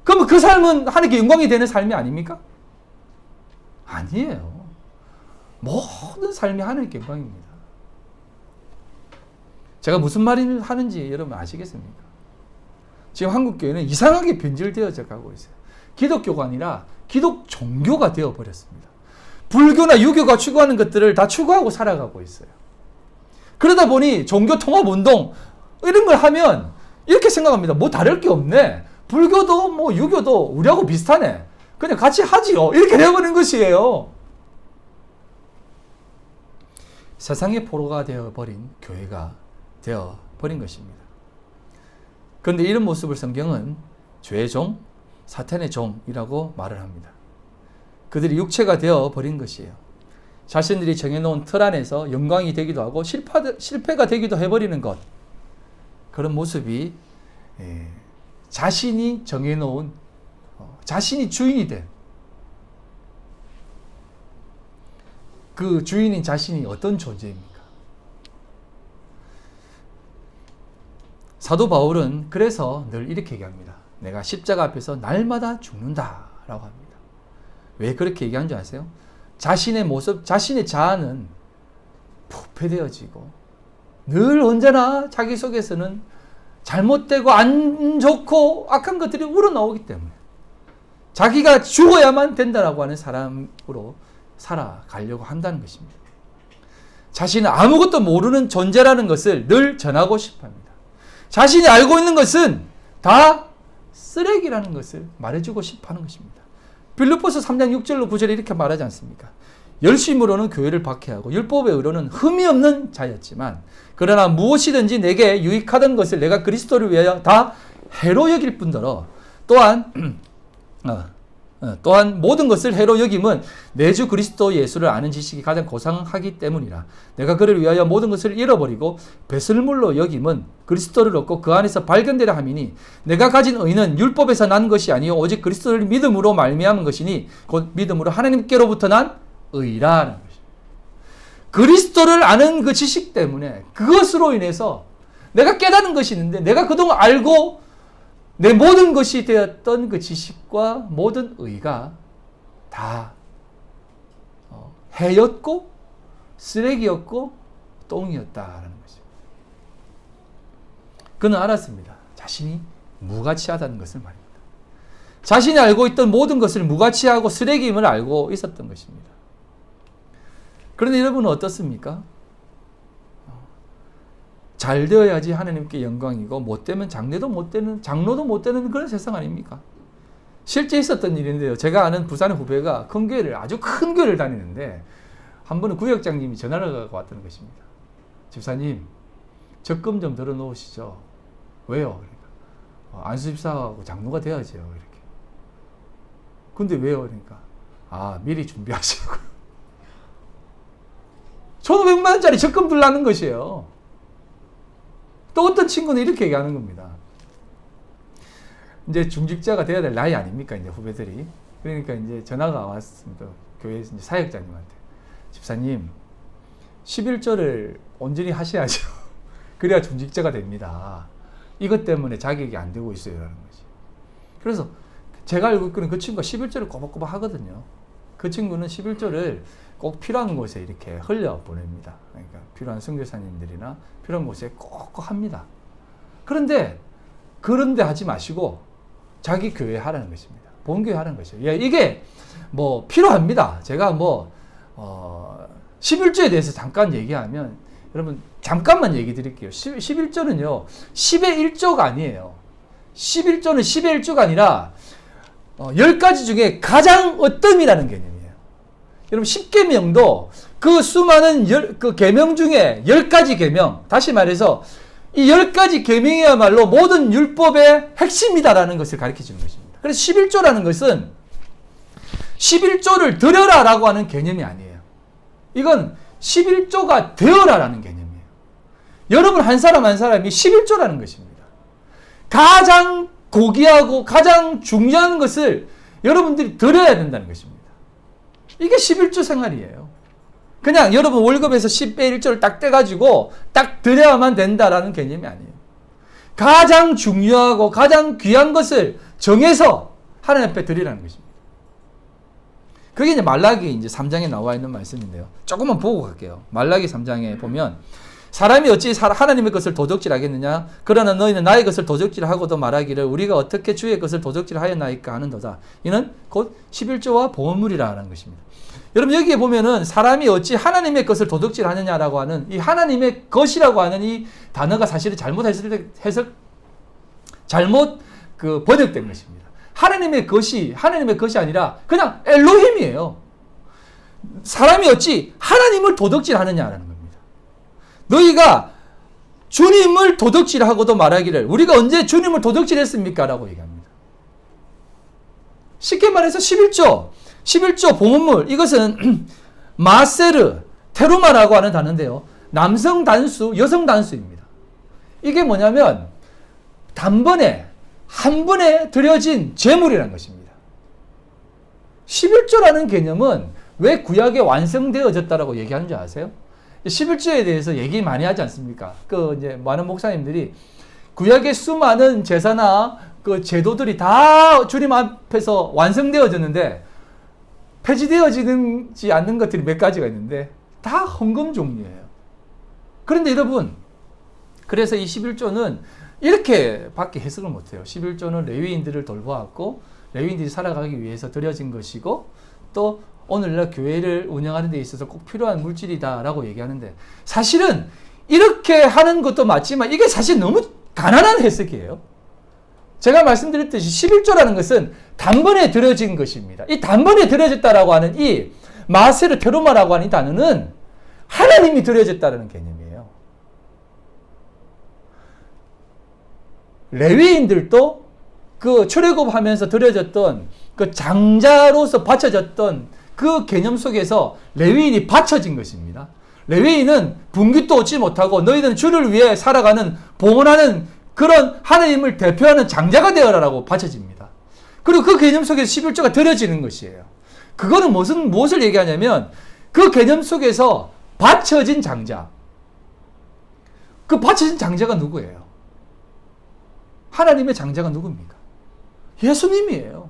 그러면 그 삶은 하나님께 영광이 되는 삶이 아닙니까? 아니에요. 모든 삶이 하나님께 영광입니다. 제가 무슨 말을 하는지 여러분 아시겠습니까? 지금 한국교회는 이상하게 변질되어져 가고 있어요. 기독교가 아니라 기독 종교가 되어버렸습니다. 불교나 유교가 추구하는 것들을 다 추구하고 살아가고 있어요. 그러다 보니 종교 통합운동 이런 걸 하면 이렇게 생각합니다. 뭐 다를 게 없네. 불교도 뭐 유교도 우리하고 비슷하네. 그냥 같이 하지요. 이렇게 되어버린 것이에요. 세상의 포로가 되어버린 교회가 되어버린 것입니다. 그런데 이런 모습을 성경은 죄의 종, 사탄의 종이라고 말을 합니다. 그들이 육체가 되어버린 것이에요. 자신들이 정해놓은 틀 안에서 영광이 되기도 하고 실패가 되기도 해버리는 것. 그런 모습이 자신이 정해놓은 자신이 주인이 된 그 주인인 자신이 어떤 존재입니까? 사도 바울은 그래서 늘 이렇게 얘기합니다. 내가 십자가 앞에서 날마다 죽는다라고 합니다. 왜 그렇게 얘기하는 줄 아세요? 자신의 모습, 자신의 자아는 부패되어지고 늘 언제나 자기 속에서는 잘못되고 안 좋고 악한 것들이 우러나오기 때문에 자기가 죽어야만 된다라고 하는 사람으로 살아가려고 한다는 것입니다. 자신은 아무것도 모르는 존재라는 것을 늘 전하고 싶어 합니다. 자신이 알고 있는 것은 다 쓰레기라는 것을 말해주고 싶어 하는 것입니다. 빌립보서 3장 6절로 9절에 이렇게 말하지 않습니까? 열심으로는 교회를 박해하고 율법의 의로는 흠이 없는 자였지만 그러나 무엇이든지 내게 유익하던 것을 내가 그리스도를 위하여 다 해로 여길 뿐더러 또한 모든 것을 해로 여김은 내 주 그리스도 예수를 아는 지식이 가장 고상하기 때문이라. 내가 그를 위하여 모든 것을 잃어버리고 배설물로 여김은 그리스도를 얻고 그 안에서 발견되려 함이니 내가 가진 의는 율법에서 난 것이 아니요 오직 그리스도를 믿음으로 말미암은 것이니 곧 믿음으로 하나님께로부터 난 의라는 것입니다. 그리스도를 아는 그 지식 때문에 그것으로 인해서 내가 깨닫는 것이 있는데 내가 그동안 알고 내 모든 것이 되었던 그 지식과 모든 의가 다 해였고 쓰레기였고 똥이었다라는 것입니다. 그는 알았습니다. 자신이 무가치하다는 것을 말입니다. 자신이 알고 있던 모든 것을 무가치하고 쓰레기임을 알고 있었던 것입니다. 그런데 여러분은 어떻습니까? 잘 되어야지 하나님께 영광이고 못되면 장로도 못 되는 그런 세상 아닙니까? 실제 있었던 일인데요. 제가 아는 부산의 후배가 큰 교회를 아주 큰 교회를 다니는데 한 번은 구역장님이 전화를 갖고 왔다는 것입니다. 집사님 적금 좀 들어 놓으시죠. 왜요? 그러니까 안수집사하고 장로가 돼야죠. 이렇게. 근데 왜요? 그러니까 미리 준비하시라고요. 1,500만 원짜리 적금 들라는 것이에요. 또 어떤 친구는 이렇게 얘기하는 겁니다. 이제 중직자가 돼야 될 나이 아닙니까? 이제 후배들이. 그러니까 이제 전화가 왔습니다. 교회 이제 사역자님한테. 집사님, 11조를 온전히 하셔야죠. 그래야 중직자가 됩니다. 이것 때문에 자격이 안 되고 있어요. 라는 거지. 그래서 제가 알고 있기로는 그 친구가 11조를 꼬박꼬박 하거든요. 그 친구는 11조를 꼭 필요한 곳에 이렇게 흘려 보냅니다. 그러니까 필요한 선교사님들이나 필요한 곳에 꼭 합니다. 그런데 하지 마시고 자기 교회 하라는 것입니다. 본교회 하라는 것이에요. 예, 이게 뭐 필요합니다. 제가 11조에 대해서 잠깐 얘기하면 여러분 잠깐만 얘기 드릴게요. 11조는요 10의 1조가 아니에요. 11조는 10의 1조가 아니라 10가지 중에 가장 어뜸이라는 개념이에요. 여러분 10계명도 그 수많은 그 계명 중에 10가지 계명, 다시 말해서 이 10가지 계명이야말로 모든 율법의 핵심이다라는 것을 가르쳐 주는 것입니다. 그래서 11조라는 것은 11조를 드려라라고 하는 개념이 아니에요. 이건 11조가 되어라라는 개념이에요. 여러분 한 사람 한 사람이 11조라는 것입니다. 가장 고귀하고 가장 중요한 것을 여러분들이 드려야 된다는 것입니다. 이게 11조 생활이에요. 그냥 여러분 월급에서 10배 1조를 딱 떼가지고 딱 드려야만 된다라는 개념이 아니에요. 가장 중요하고 가장 귀한 것을 정해서 하나님 앞에 드리라는 것입니다. 그게 이제 말라기 이제 3장에 나와 있는 말씀인데요. 조금만 보고 갈게요. 말라기 3장에 보면 사람이 어찌 하나님의 것을 도적질하겠느냐? 그러나 너희는 나의 것을 도적질하고도 말하기를 우리가 어떻게 주의 것을 도적질하였나이까 하는도다. 이는 곧 11조와 보물이라는 것입니다. 여러분 여기에 보면은 사람이 어찌 하나님의 것을 도둑질하느냐라고 하는 이 하나님의 것이라고 하는 이 단어가 사실은 잘못 번역된 것입니다. 하나님의 것이 아니라 그냥 엘로힘이에요. 사람이 어찌 하나님을 도둑질하느냐라는 겁니다. 너희가 주님을 도둑질하고도 말하기를 우리가 언제 주님을 도둑질했습니까? 라고 얘기합니다. 쉽게 말해서 11조 봉헌물 이것은 마세르, 테루마라고 하는 단어인데요. 남성 단수, 여성 단수입니다. 이게 뭐냐면 단번에 한 번에 드려진 제물이라는 것입니다. 11조라는 개념은 왜 구약에 완성되어졌다라고 얘기하는 줄 아세요? 11조에 대해서 얘기 많이 하지 않습니까? 이제 많은 목사님들이 구약의 수많은 제사나 그 제도들이 다 주님 앞에서 완성되어졌는데 폐지되어지지 않는 것들이 몇 가지가 있는데 다 헌금 종류예요. 그런데 여러분, 그래서 이 11조는 이렇게 밖에 해석을 못해요. 11조는 레위인들을 돌보았고 레위인들이 살아가기 위해서 드려진 것이고 또 오늘날 교회를 운영하는 데 있어서 꼭 필요한 물질이다라고 얘기하는데 사실은 이렇게 하는 것도 맞지만 이게 사실 너무 가난한 해석이에요. 제가 말씀드렸듯이 11조라는 것은 단번에 드려진 것입니다. 이 단번에 드려졌다라고 하는 이 마세르 테루마라고 하는 이 단어는 하나님이 드려졌다는 개념이에요. 레위인들도 그 출애굽하면서 드려졌던 그 장자로서 바쳐졌던 그 개념 속에서 레위인이 바쳐진 것입니다. 레위인은 분깃도 얻지 못하고 너희들은 주를 위해 살아가는 봉헌하는 그런 하나님을 대표하는 장자가 되어라라고 바쳐집니다. 그리고 그 개념 속에서 11조가 드려지는 것이에요. 그거는 무엇을 얘기하냐면 그 개념 속에서 바쳐진 장자. 그 바쳐진 장자가 누구예요? 하나님의 장자가 누굽니까? 예수님이에요.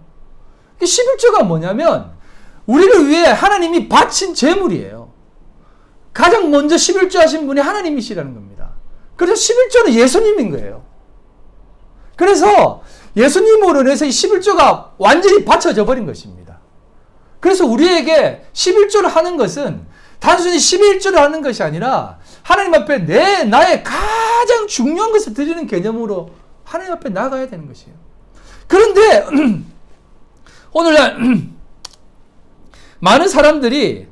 11조가 뭐냐면 우리를 위해 하나님이 바친 제물이에요. 가장 먼저 11조 하신 분이 하나님이시라는 겁니다. 그래서 11조는 예수님인 거예요. 그래서 예수님으로 인해서 이 11조가 완전히 바쳐져 버린 것입니다. 그래서 우리에게 11조를 하는 것은 단순히 11조를 하는 것이 아니라 하나님 앞에 나의 가장 중요한 것을 드리는 개념으로 하나님 앞에 나가야 되는 것이에요. 그런데 오늘날 많은 사람들이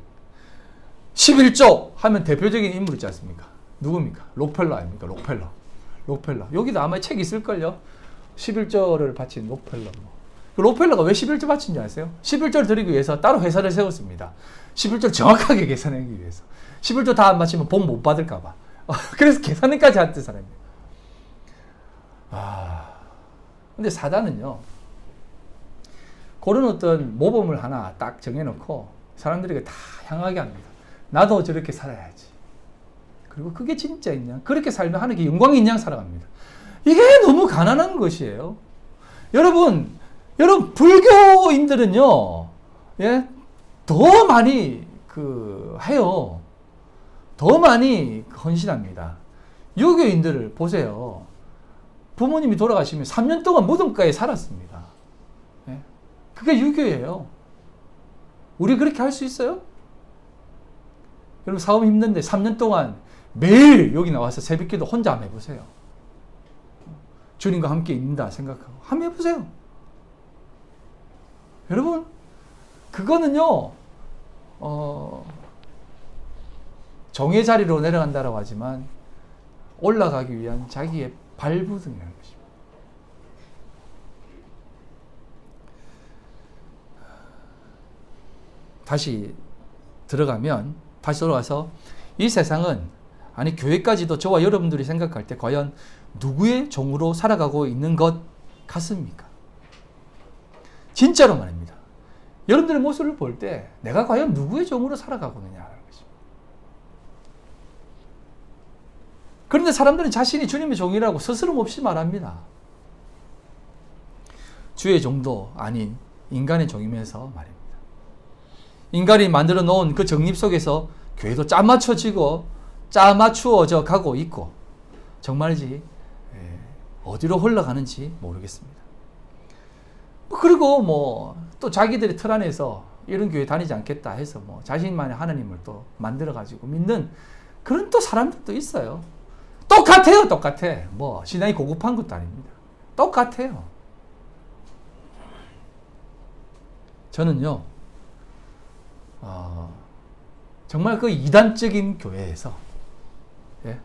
11조 하면 대표적인 인물 있지 않습니까? 누굽니까? 록펠러 아닙니까? 록펠러. 여기도 아마 책 있을걸요? 11조를 바친 록펠러. 록펠러가 왜 11조 바친지 아세요? 11조를 드리기 위해서 따로 회사를 세웠습니다. 11조를 정확하게 계산하기 위해서. 11조 다 안 바치면 복 못 받을까봐. 그래서 계산까지 했던 사람이에요. 근데 사단은요, 그런 어떤 모범을 하나 딱 정해놓고 사람들에게 다 향하게 합니다. 나도 저렇게 살아야지. 그리고 그게 진짜 있냐? 그렇게 살면 하나님께 영광이 있냐? 살아갑니다. 이게 너무 가난한 것이에요. 여러분 불교인들은요, 예, 더 많이 해요. 더 많이 헌신합니다. 유교인들을 보세요. 부모님이 돌아가시면 3년 동안 무덤가에 살았습니다. 예? 그게 유교예요. 우리 그렇게 할 수 있어요? 여러분 사업 힘든데 3년 동안 매일 여기 나와서 새벽기도 혼자 한번 해보세요. 주님과 함께 있는다 생각하고 한번 해보세요. 여러분 그거는요 정의 자리로 내려간다고 하지만 올라가기 위한 자기의 발부등이라는 것입니다. 다시 돌아가서 이 세상은, 아니 교회까지도 저와 여러분들이 생각할 때 과연 누구의 종으로 살아가고 있는 것 같습니까? 진짜로 말입니다. 여러분들의 모습을 볼 때 내가 과연 누구의 종으로 살아가고 있느냐는 것입니다. 그런데 사람들은 자신이 주님의 종이라고 스스럼 없이 말합니다. 주의 종도 아닌 인간의 종이면서 말입니다. 인간이 만들어 놓은 그 정립 속에서 교회도 짜맞추어져 가고 있고 정말이지 어디로 흘러가는지 모르겠습니다. 그리고 또 자기들의 틀 안에서 이런 교회 다니지 않겠다 해서 자신만의 하나님을 또 만들어 가지고 믿는 그런 또 사람들도 있어요. 똑같아. 신앙이 고급한 것도 아닙니다. 똑같아요. 저는요, 정말 그 이단적인 교회에서, 예?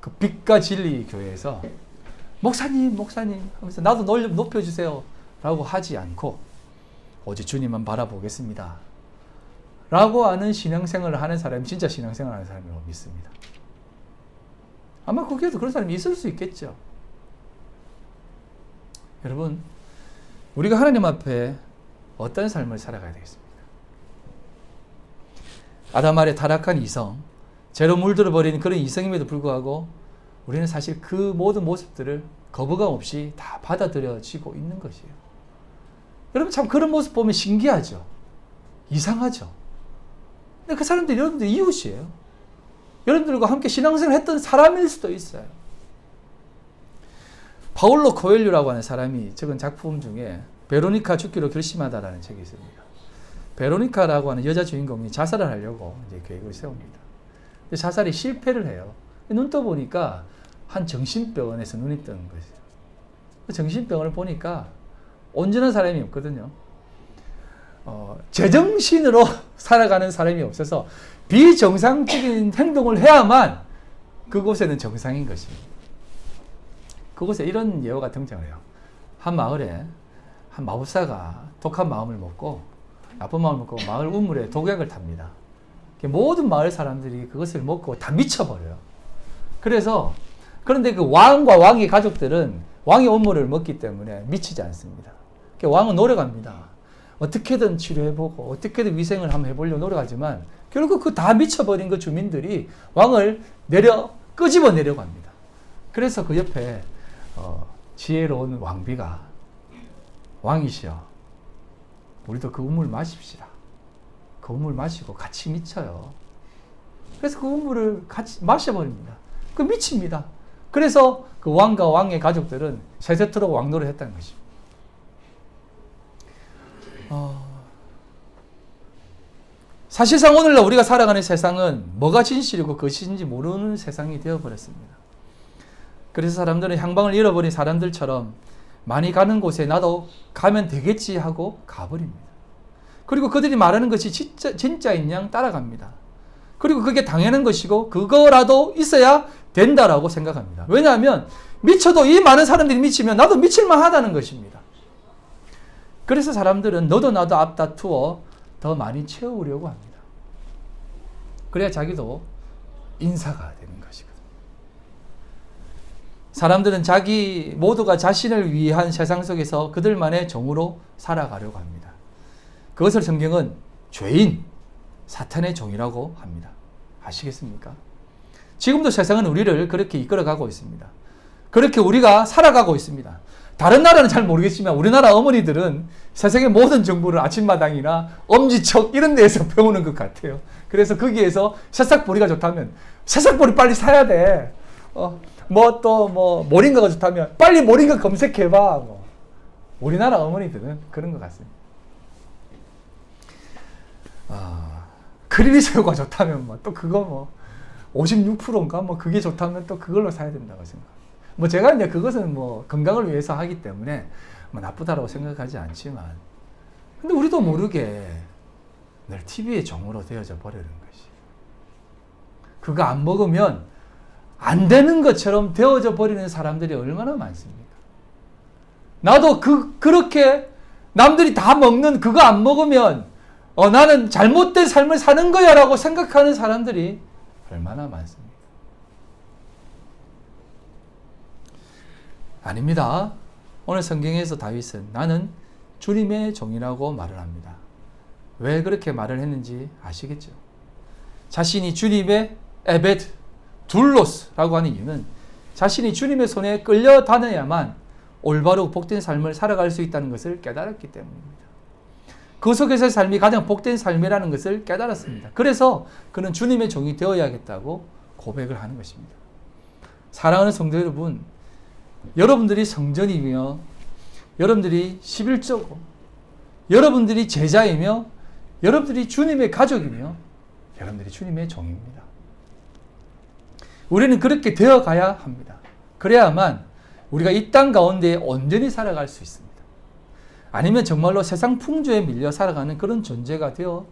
그 빛과 진리 교회에서 목사님 하면서 나도 높여주세요 라고 하지 않고 오직 주님만 바라보겠습니다 라고 하는 신앙생활을 하는 사람이 진짜 신앙생활을 하는 사람이라고 믿습니다. 아마 거기에도 그런 사람이 있을 수 있겠죠. 여러분, 우리가 하나님 앞에 어떤 삶을 살아가야 되겠습니까? 아담 아래 타락한 이성, 죄로 물들어 버리는 그런 이성임에도 불구하고 우리는 사실 그 모든 모습들을 거부감 없이 다 받아들여지고 있는 것이에요. 여러분, 참 그런 모습 보면 신기하죠. 이상하죠. 근데 그 사람들이 여러분들 이웃이에요. 여러분들과 함께 신앙생활을 했던 사람일 수도 있어요. 파울로 코엘류라고 하는 사람이 적은 작품 중에 베로니카 죽기로 결심하다라는 책이 있습니다. 베로니카라고 하는 여자 주인공이 자살을 하려고 이제 계획을 세웁니다. 근데 자살이 실패를 해요. 눈 떠보니까 한 정신병원에서 눈이 뜨는 거죠. 그 정신병원을 보니까 온전한 사람이 없거든요. 제정신으로 살아가는 사람이 없어서 비정상적인 행동을 해야만 그곳에는 정상인 것입니다. 그곳에 이런 예화가 등장을 해요. 한 마을에 한 마법사가 독한 마음을 먹고 나쁜 마음을 먹고 마을 우물에 독약을 탑니다. 모든 마을 사람들이 그것을 먹고 다 미쳐버려요. 그런데 그 왕과 왕의 가족들은 왕의 음모를 먹기 때문에 미치지 않습니다. 왕은 노력합니다. 어떻게든 치료해보고 어떻게든 위생을 한번 해보려고 노력하지만 결국 그 다 미쳐버린 그 주민들이 왕을 끄집어내려고 합니다. 그래서 그 옆에 지혜로운 왕비가 왕이시여, 우리도 그 우물 마십시다. 그 우물 마시고 같이 미쳐요. 그래서 그 우물을 같이 마셔버립니다. 그 미칩니다. 그래서 그 왕과 왕의 가족들은 세세토록 왕노를 했다는 것입니다. 사실상 오늘날 우리가 살아가는 세상은 뭐가 진실이고 거짓인지 모르는 세상이 되어버렸습니다. 그래서 사람들은 향방을 잃어버린 사람들처럼 많이 가는 곳에 나도 가면 되겠지 하고 가버립니다. 그리고 그들이 말하는 것이 진짜인 양 따라갑니다. 그리고 그게 당연한 것이고 그거라도 있어야 된다라고 생각합니다. 왜냐하면 미쳐도 이 많은 사람들이 미치면 나도 미칠만 하다는 것입니다. 그래서 사람들은 너도 나도 앞다투어 더 많이 채우려고 합니다. 그래야 자기도 인사가 되는 것이거든요. 사람들은 자기 모두가 자신을 위한 세상 속에서 그들만의 종으로 살아가려고 합니다. 그것을 성경은 죄인, 사탄의 종이라고 합니다. 아시겠습니까? 지금도 세상은 우리를 그렇게 이끌어가고 있습니다. 그렇게 우리가 살아가고 있습니다. 다른 나라는 잘 모르겠지만 우리나라 어머니들은 세상의 모든 정보를 아침마당이나 엄지척 이런 데에서 배우는 것 같아요. 그래서 거기에서 새싹보리가 좋다면 새싹보리 빨리 사야 돼. 모링가가 좋다면 빨리 모링가 검색해봐. 우리나라 어머니들은 그런 것 같습니다. 크리미 새우가 좋다면 또 그거 56%인가 그게 좋다면 또 그걸로 사야 된다고 생각합니다. 제가 이제 그것은 건강을 위해서 하기 때문에 나쁘다라고 생각하지 않지만, 근데 우리도 모르게 늘 TV의 종으로 되어져 버리는 것이. 그거 안 먹으면 안 되는 것처럼 되어져 버리는 사람들이 얼마나 많습니까? 나도 그렇게 남들이 다 먹는 그거 안 먹으면 나는 잘못된 삶을 사는 거야 라고 생각하는 사람들이 얼마나 많습니까? 아닙니다. 오늘 성경에서 다윗은 나는 주님의 종이라고 말을 합니다. 왜 그렇게 말을 했는지 아시겠죠? 자신이 주님의 에베드, 둘로스라고 하는 이유는 자신이 주님의 손에 끌려 다녀야만 올바르고 복된 삶을 살아갈 수 있다는 것을 깨달았기 때문입니다. 그 속에서의 삶이 가장 복된 삶이라는 것을 깨달았습니다. 그래서 그는 주님의 종이 되어야겠다고 고백을 하는 것입니다. 사랑하는 성도 여러분, 여러분들이 성전이며 여러분들이 11조고 여러분들이 제자이며 여러분들이 주님의 가족이며 여러분들이 주님의 종입니다. 우리는 그렇게 되어가야 합니다. 그래야만 우리가 이 땅 가운데 온전히 살아갈 수 있습니다. 아니면 정말로 세상 풍조에 밀려 살아가는 그런 존재가 되어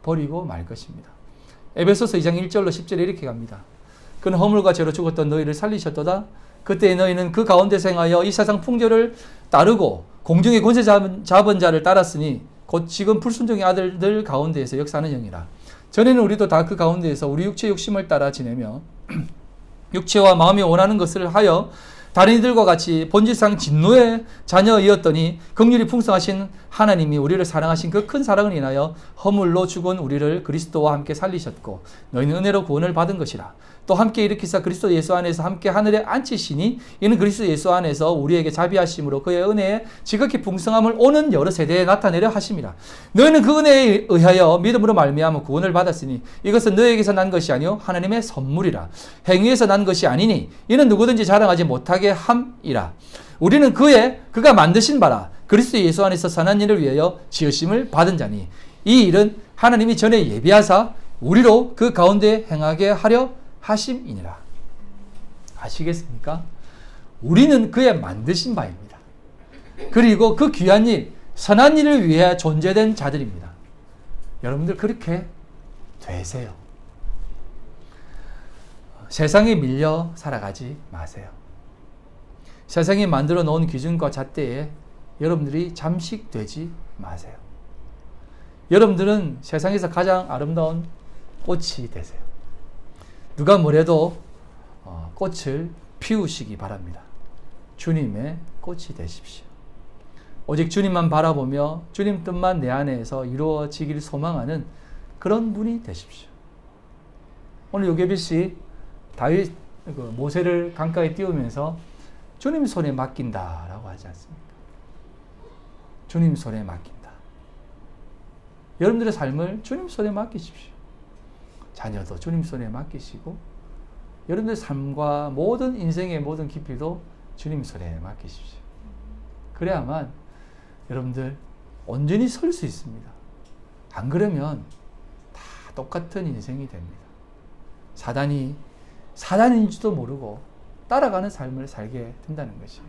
버리고 말 것입니다. 에베소서 2장 1절로 10절에 이렇게 갑니다. 그는 허물과 죄로 죽었던 너희를 살리셨도다. 그때 너희는 그 가운데서 행하여 이 세상 풍조를 따르고 공중의 권세 잡은 자를 따랐으니 곧 지금 불순종의 아들들 가운데에서 역사하는 영이라. 전에는 우리도 다 그 가운데에서 우리 육체의 욕심을 따라 지내며 육체와 마음이 원하는 것을 하여 다른 이들과 같이 본질상 진노의 자녀이었더니 긍휼이 풍성하신 하나님이 우리를 사랑하신 그 큰 사랑을 인하여 허물로 죽은 우리를 그리스도와 함께 살리셨고 너희는 은혜로 구원을 받은 것이라. 또 함께 일으키사 그리스도 예수 안에서 함께 하늘에 앉히시니 이는 그리스도 예수 안에서 우리에게 자비하심으로 그의 은혜의 지극히 풍성함을 오는 여러 세대에 나타내려 하심이라. 너희는 그 은혜에 의하여 믿음으로 말미암아 구원을 받았으니 이것은 너희에게서 난 것이 아니요 하나님의 선물이라. 행위에서 난 것이 아니니 이는 누구든지 자랑하지 못하게 함이라. 우리는 그가 만드신 바라 그리스도 예수 안에서 선한 일을 위하여 지으심을 받은 자니 이 일은 하나님이 전에 예비하사 우리로 그 가운데 행하게 하려 하심이니라. 아시겠습니까? 우리는 그의 만드신 바입니다. 그리고 그 귀한 일, 선한 일을 위해 존재된 자들입니다. 여러분들 그렇게 되세요. 세상에 밀려 살아가지 마세요. 세상이 만들어 놓은 기준과 잣대에 여러분들이 잠식되지 마세요. 여러분들은 세상에서 가장 아름다운 꽃이 되세요. 누가 뭐래도 꽃을 피우시기 바랍니다. 주님의 꽃이 되십시오. 오직 주님만 바라보며 주님 뜻만 내 안에서 이루어지길 소망하는 그런 분이 되십시오. 오늘 요게벳이 다윗 모세를 강가에 띄우면서 주님 손에 맡긴다라고 하지 않습니까? 주님 손에 맡긴다. 여러분들의 삶을 주님 손에 맡기십시오. 자녀도 주님 손에 맡기시고 여러분들의 삶과 모든 인생의 모든 깊이도 주님 손에 맡기십시오. 그래야만 여러분들 온전히 설 수 있습니다. 안 그러면 다 똑같은 인생이 됩니다. 사단인지도 모르고 따라가는 삶을 살게 된다는 것이에요.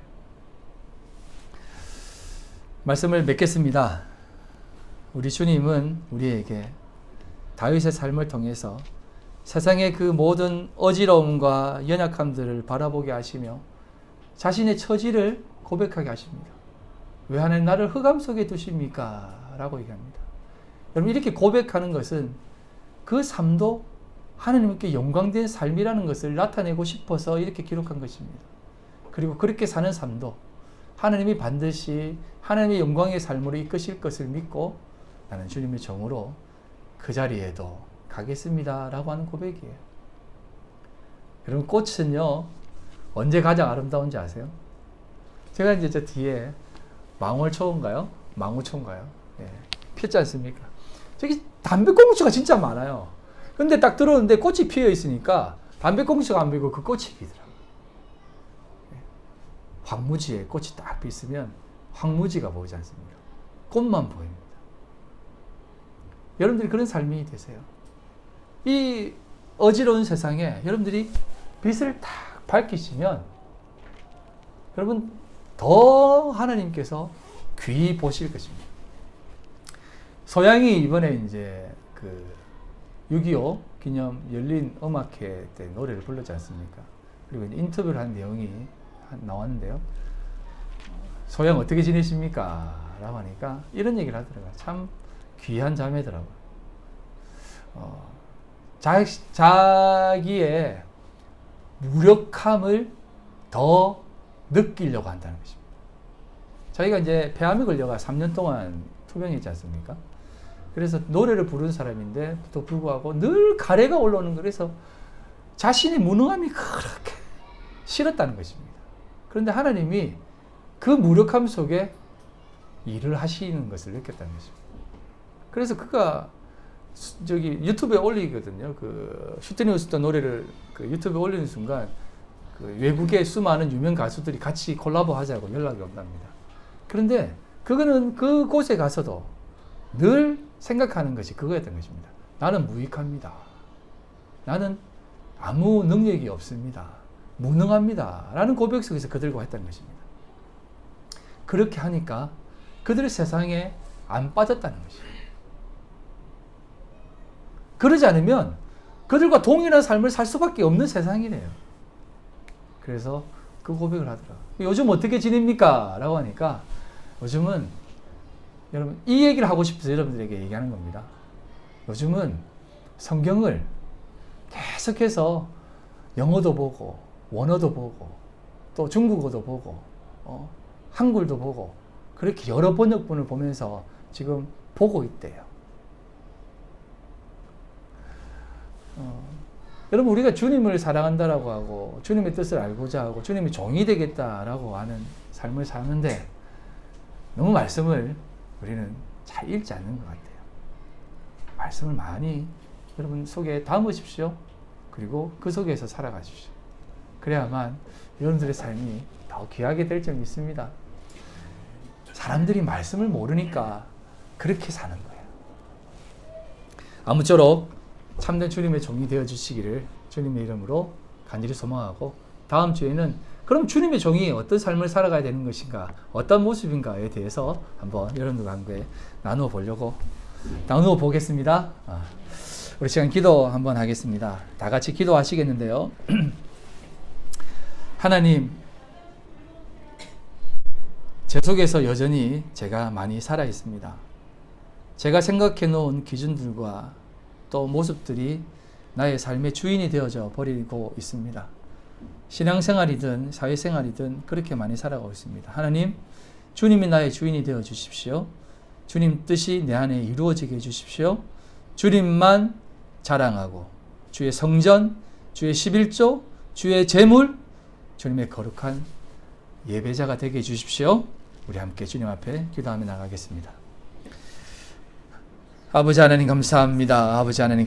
말씀을 맺겠습니다. 우리 주님은 우리에게 다윗의 삶을 통해서 세상의 그 모든 어지러움과 연약함들을 바라보게 하시며 자신의 처지를 고백하게 하십니다. 왜 하나님 나를 흑암 속에 두십니까? 라고 얘기합니다. 여러분 이렇게 고백하는 것은 그 삶도 하나님께 영광된 삶이라는 것을 나타내고 싶어서 이렇게 기록한 것입니다. 그리고 그렇게 사는 삶도 하나님이 반드시 하나님의 영광의 삶으로 이끄실 것을 믿고 나는 주님의 종으로 그 자리에도 가겠습니다 라고 하는 고백이에요. 여러분 꽃은요 언제 가장 아름다운지 아세요? 제가 이제 저 뒤에 망월초인가요? 망우초인가요? 예, 피었지 않습니까? 저기 담배꽁초가 진짜 많아요. 근데 딱 들어오는데 꽃이 피어 있으니까 담배꽁초가 안 피고 그 꽃이 피더라고요. 황무지에 꽃이 딱 피었으면 황무지가 보이지 않습니까? 꽃만 보입니다. 여러분들이 그런 삶이 되세요. 이 어지러운 세상에 여러분들이 빛을 딱 밝히시면 여러분 더 하나님께서 귀히 보실 것입니다. 소양이 이번에 이제 그 6.25 기념 열린 음악회 때 노래를 불렀지 않습니까? 그리고 인터뷰를 한 내용이 나왔는데요. 소양 어떻게 지내십니까? 라고 하니까 이런 얘기를 하더라고요. 참 귀한 자매더라고요. 자기의 무력함을 더 느끼려고 한다는 것입니다. 자기가 이제 폐암에 걸려가 3년 동안 투병했지 않습니까? 그래서 노래를 부르는 사람인데 또 불구하고 늘 가래가 올라오는 거예요. 그래서 자신의 무능함이 그렇게 싫었다는 것입니다. 그런데 하나님이 그 무력함 속에 일을 하시는 것을 느꼈다는 것입니다. 그래서 그가 저기 유튜브에 올리거든요. 그 슈트니 우스턴 노래를 그 유튜브에 올리는 순간 그 외국의 수많은 유명 가수들이 같이 콜라보 하자고 연락이 온답니다. 그런데 그거는 그곳에 가서도 늘 생각하는 것이 그거였던 것입니다. 나는 무익합니다. 나는 아무 능력이 없습니다. 무능합니다. 라는 고백 속에서 그들과 했다는 것입니다. 그렇게 하니까 그들의 세상에 안 빠졌다는 것이에요. 그러지 않으면 그들과 동일한 삶을 살 수밖에 없는 세상이래요. 그래서 그 고백을 하더라고요. 요즘 어떻게 지냅니까? 라고 하니까 요즘은 여러분 이 얘기를 하고 싶어서 여러분들에게 얘기하는 겁니다. 요즘은 성경을 계속해서 영어도 보고 원어도 보고 또 중국어도 보고 한글도 보고 그렇게 여러 번역본을 보면서 지금 보고 있대요. 여러분 우리가 주님을 사랑한다라고 하고 주님의 뜻을 알고자 하고 주님의 종이 되겠다라고 하는 삶을 사는데 너무 말씀을 우리는 잘 읽지 않는 것 같아요. 말씀을 많이 여러분 속에 담으십시오. 그리고 그 속에서 살아가십시오. 그래야만 여러분들의 삶이 더 귀하게 될 점이 있습니다. 사람들이 말씀을 모르니까 그렇게 사는 거예요. 아무쪼록 참된 주님의 종이 되어 주시기를 주님의 이름으로 간절히 소망하고 다음 주에는 그럼 주님의 종이 어떤 삶을 살아가야 되는 것인가 어떤 모습인가에 대해서 한번 여러분들과 함께 나누어 보겠습니다. 우리 시간 기도 한번 하겠습니다. 다 같이 기도하시겠는데요. 하나님, 제 속에서 여전히 제가 많이 살아 있습니다. 제가 생각해 놓은 기준들과 또 모습들이 나의 삶의 주인이 되어져 버리고 있습니다. 신앙생활이든 사회생활이든 그렇게 많이 살아가고 있습니다. 하나님, 주님이 나의 주인이 되어 주십시오. 주님 뜻이 내 안에 이루어지게 해 주십시오. 주님만 자랑하고 주의 성전, 주의 11조, 주의 재물, 주님의 거룩한 예배자가 되게 해 주십시오. 우리 함께 주님 앞에 기도하며 나가겠습니다. 아버지 하나님 감사합니다. 아버지 하나님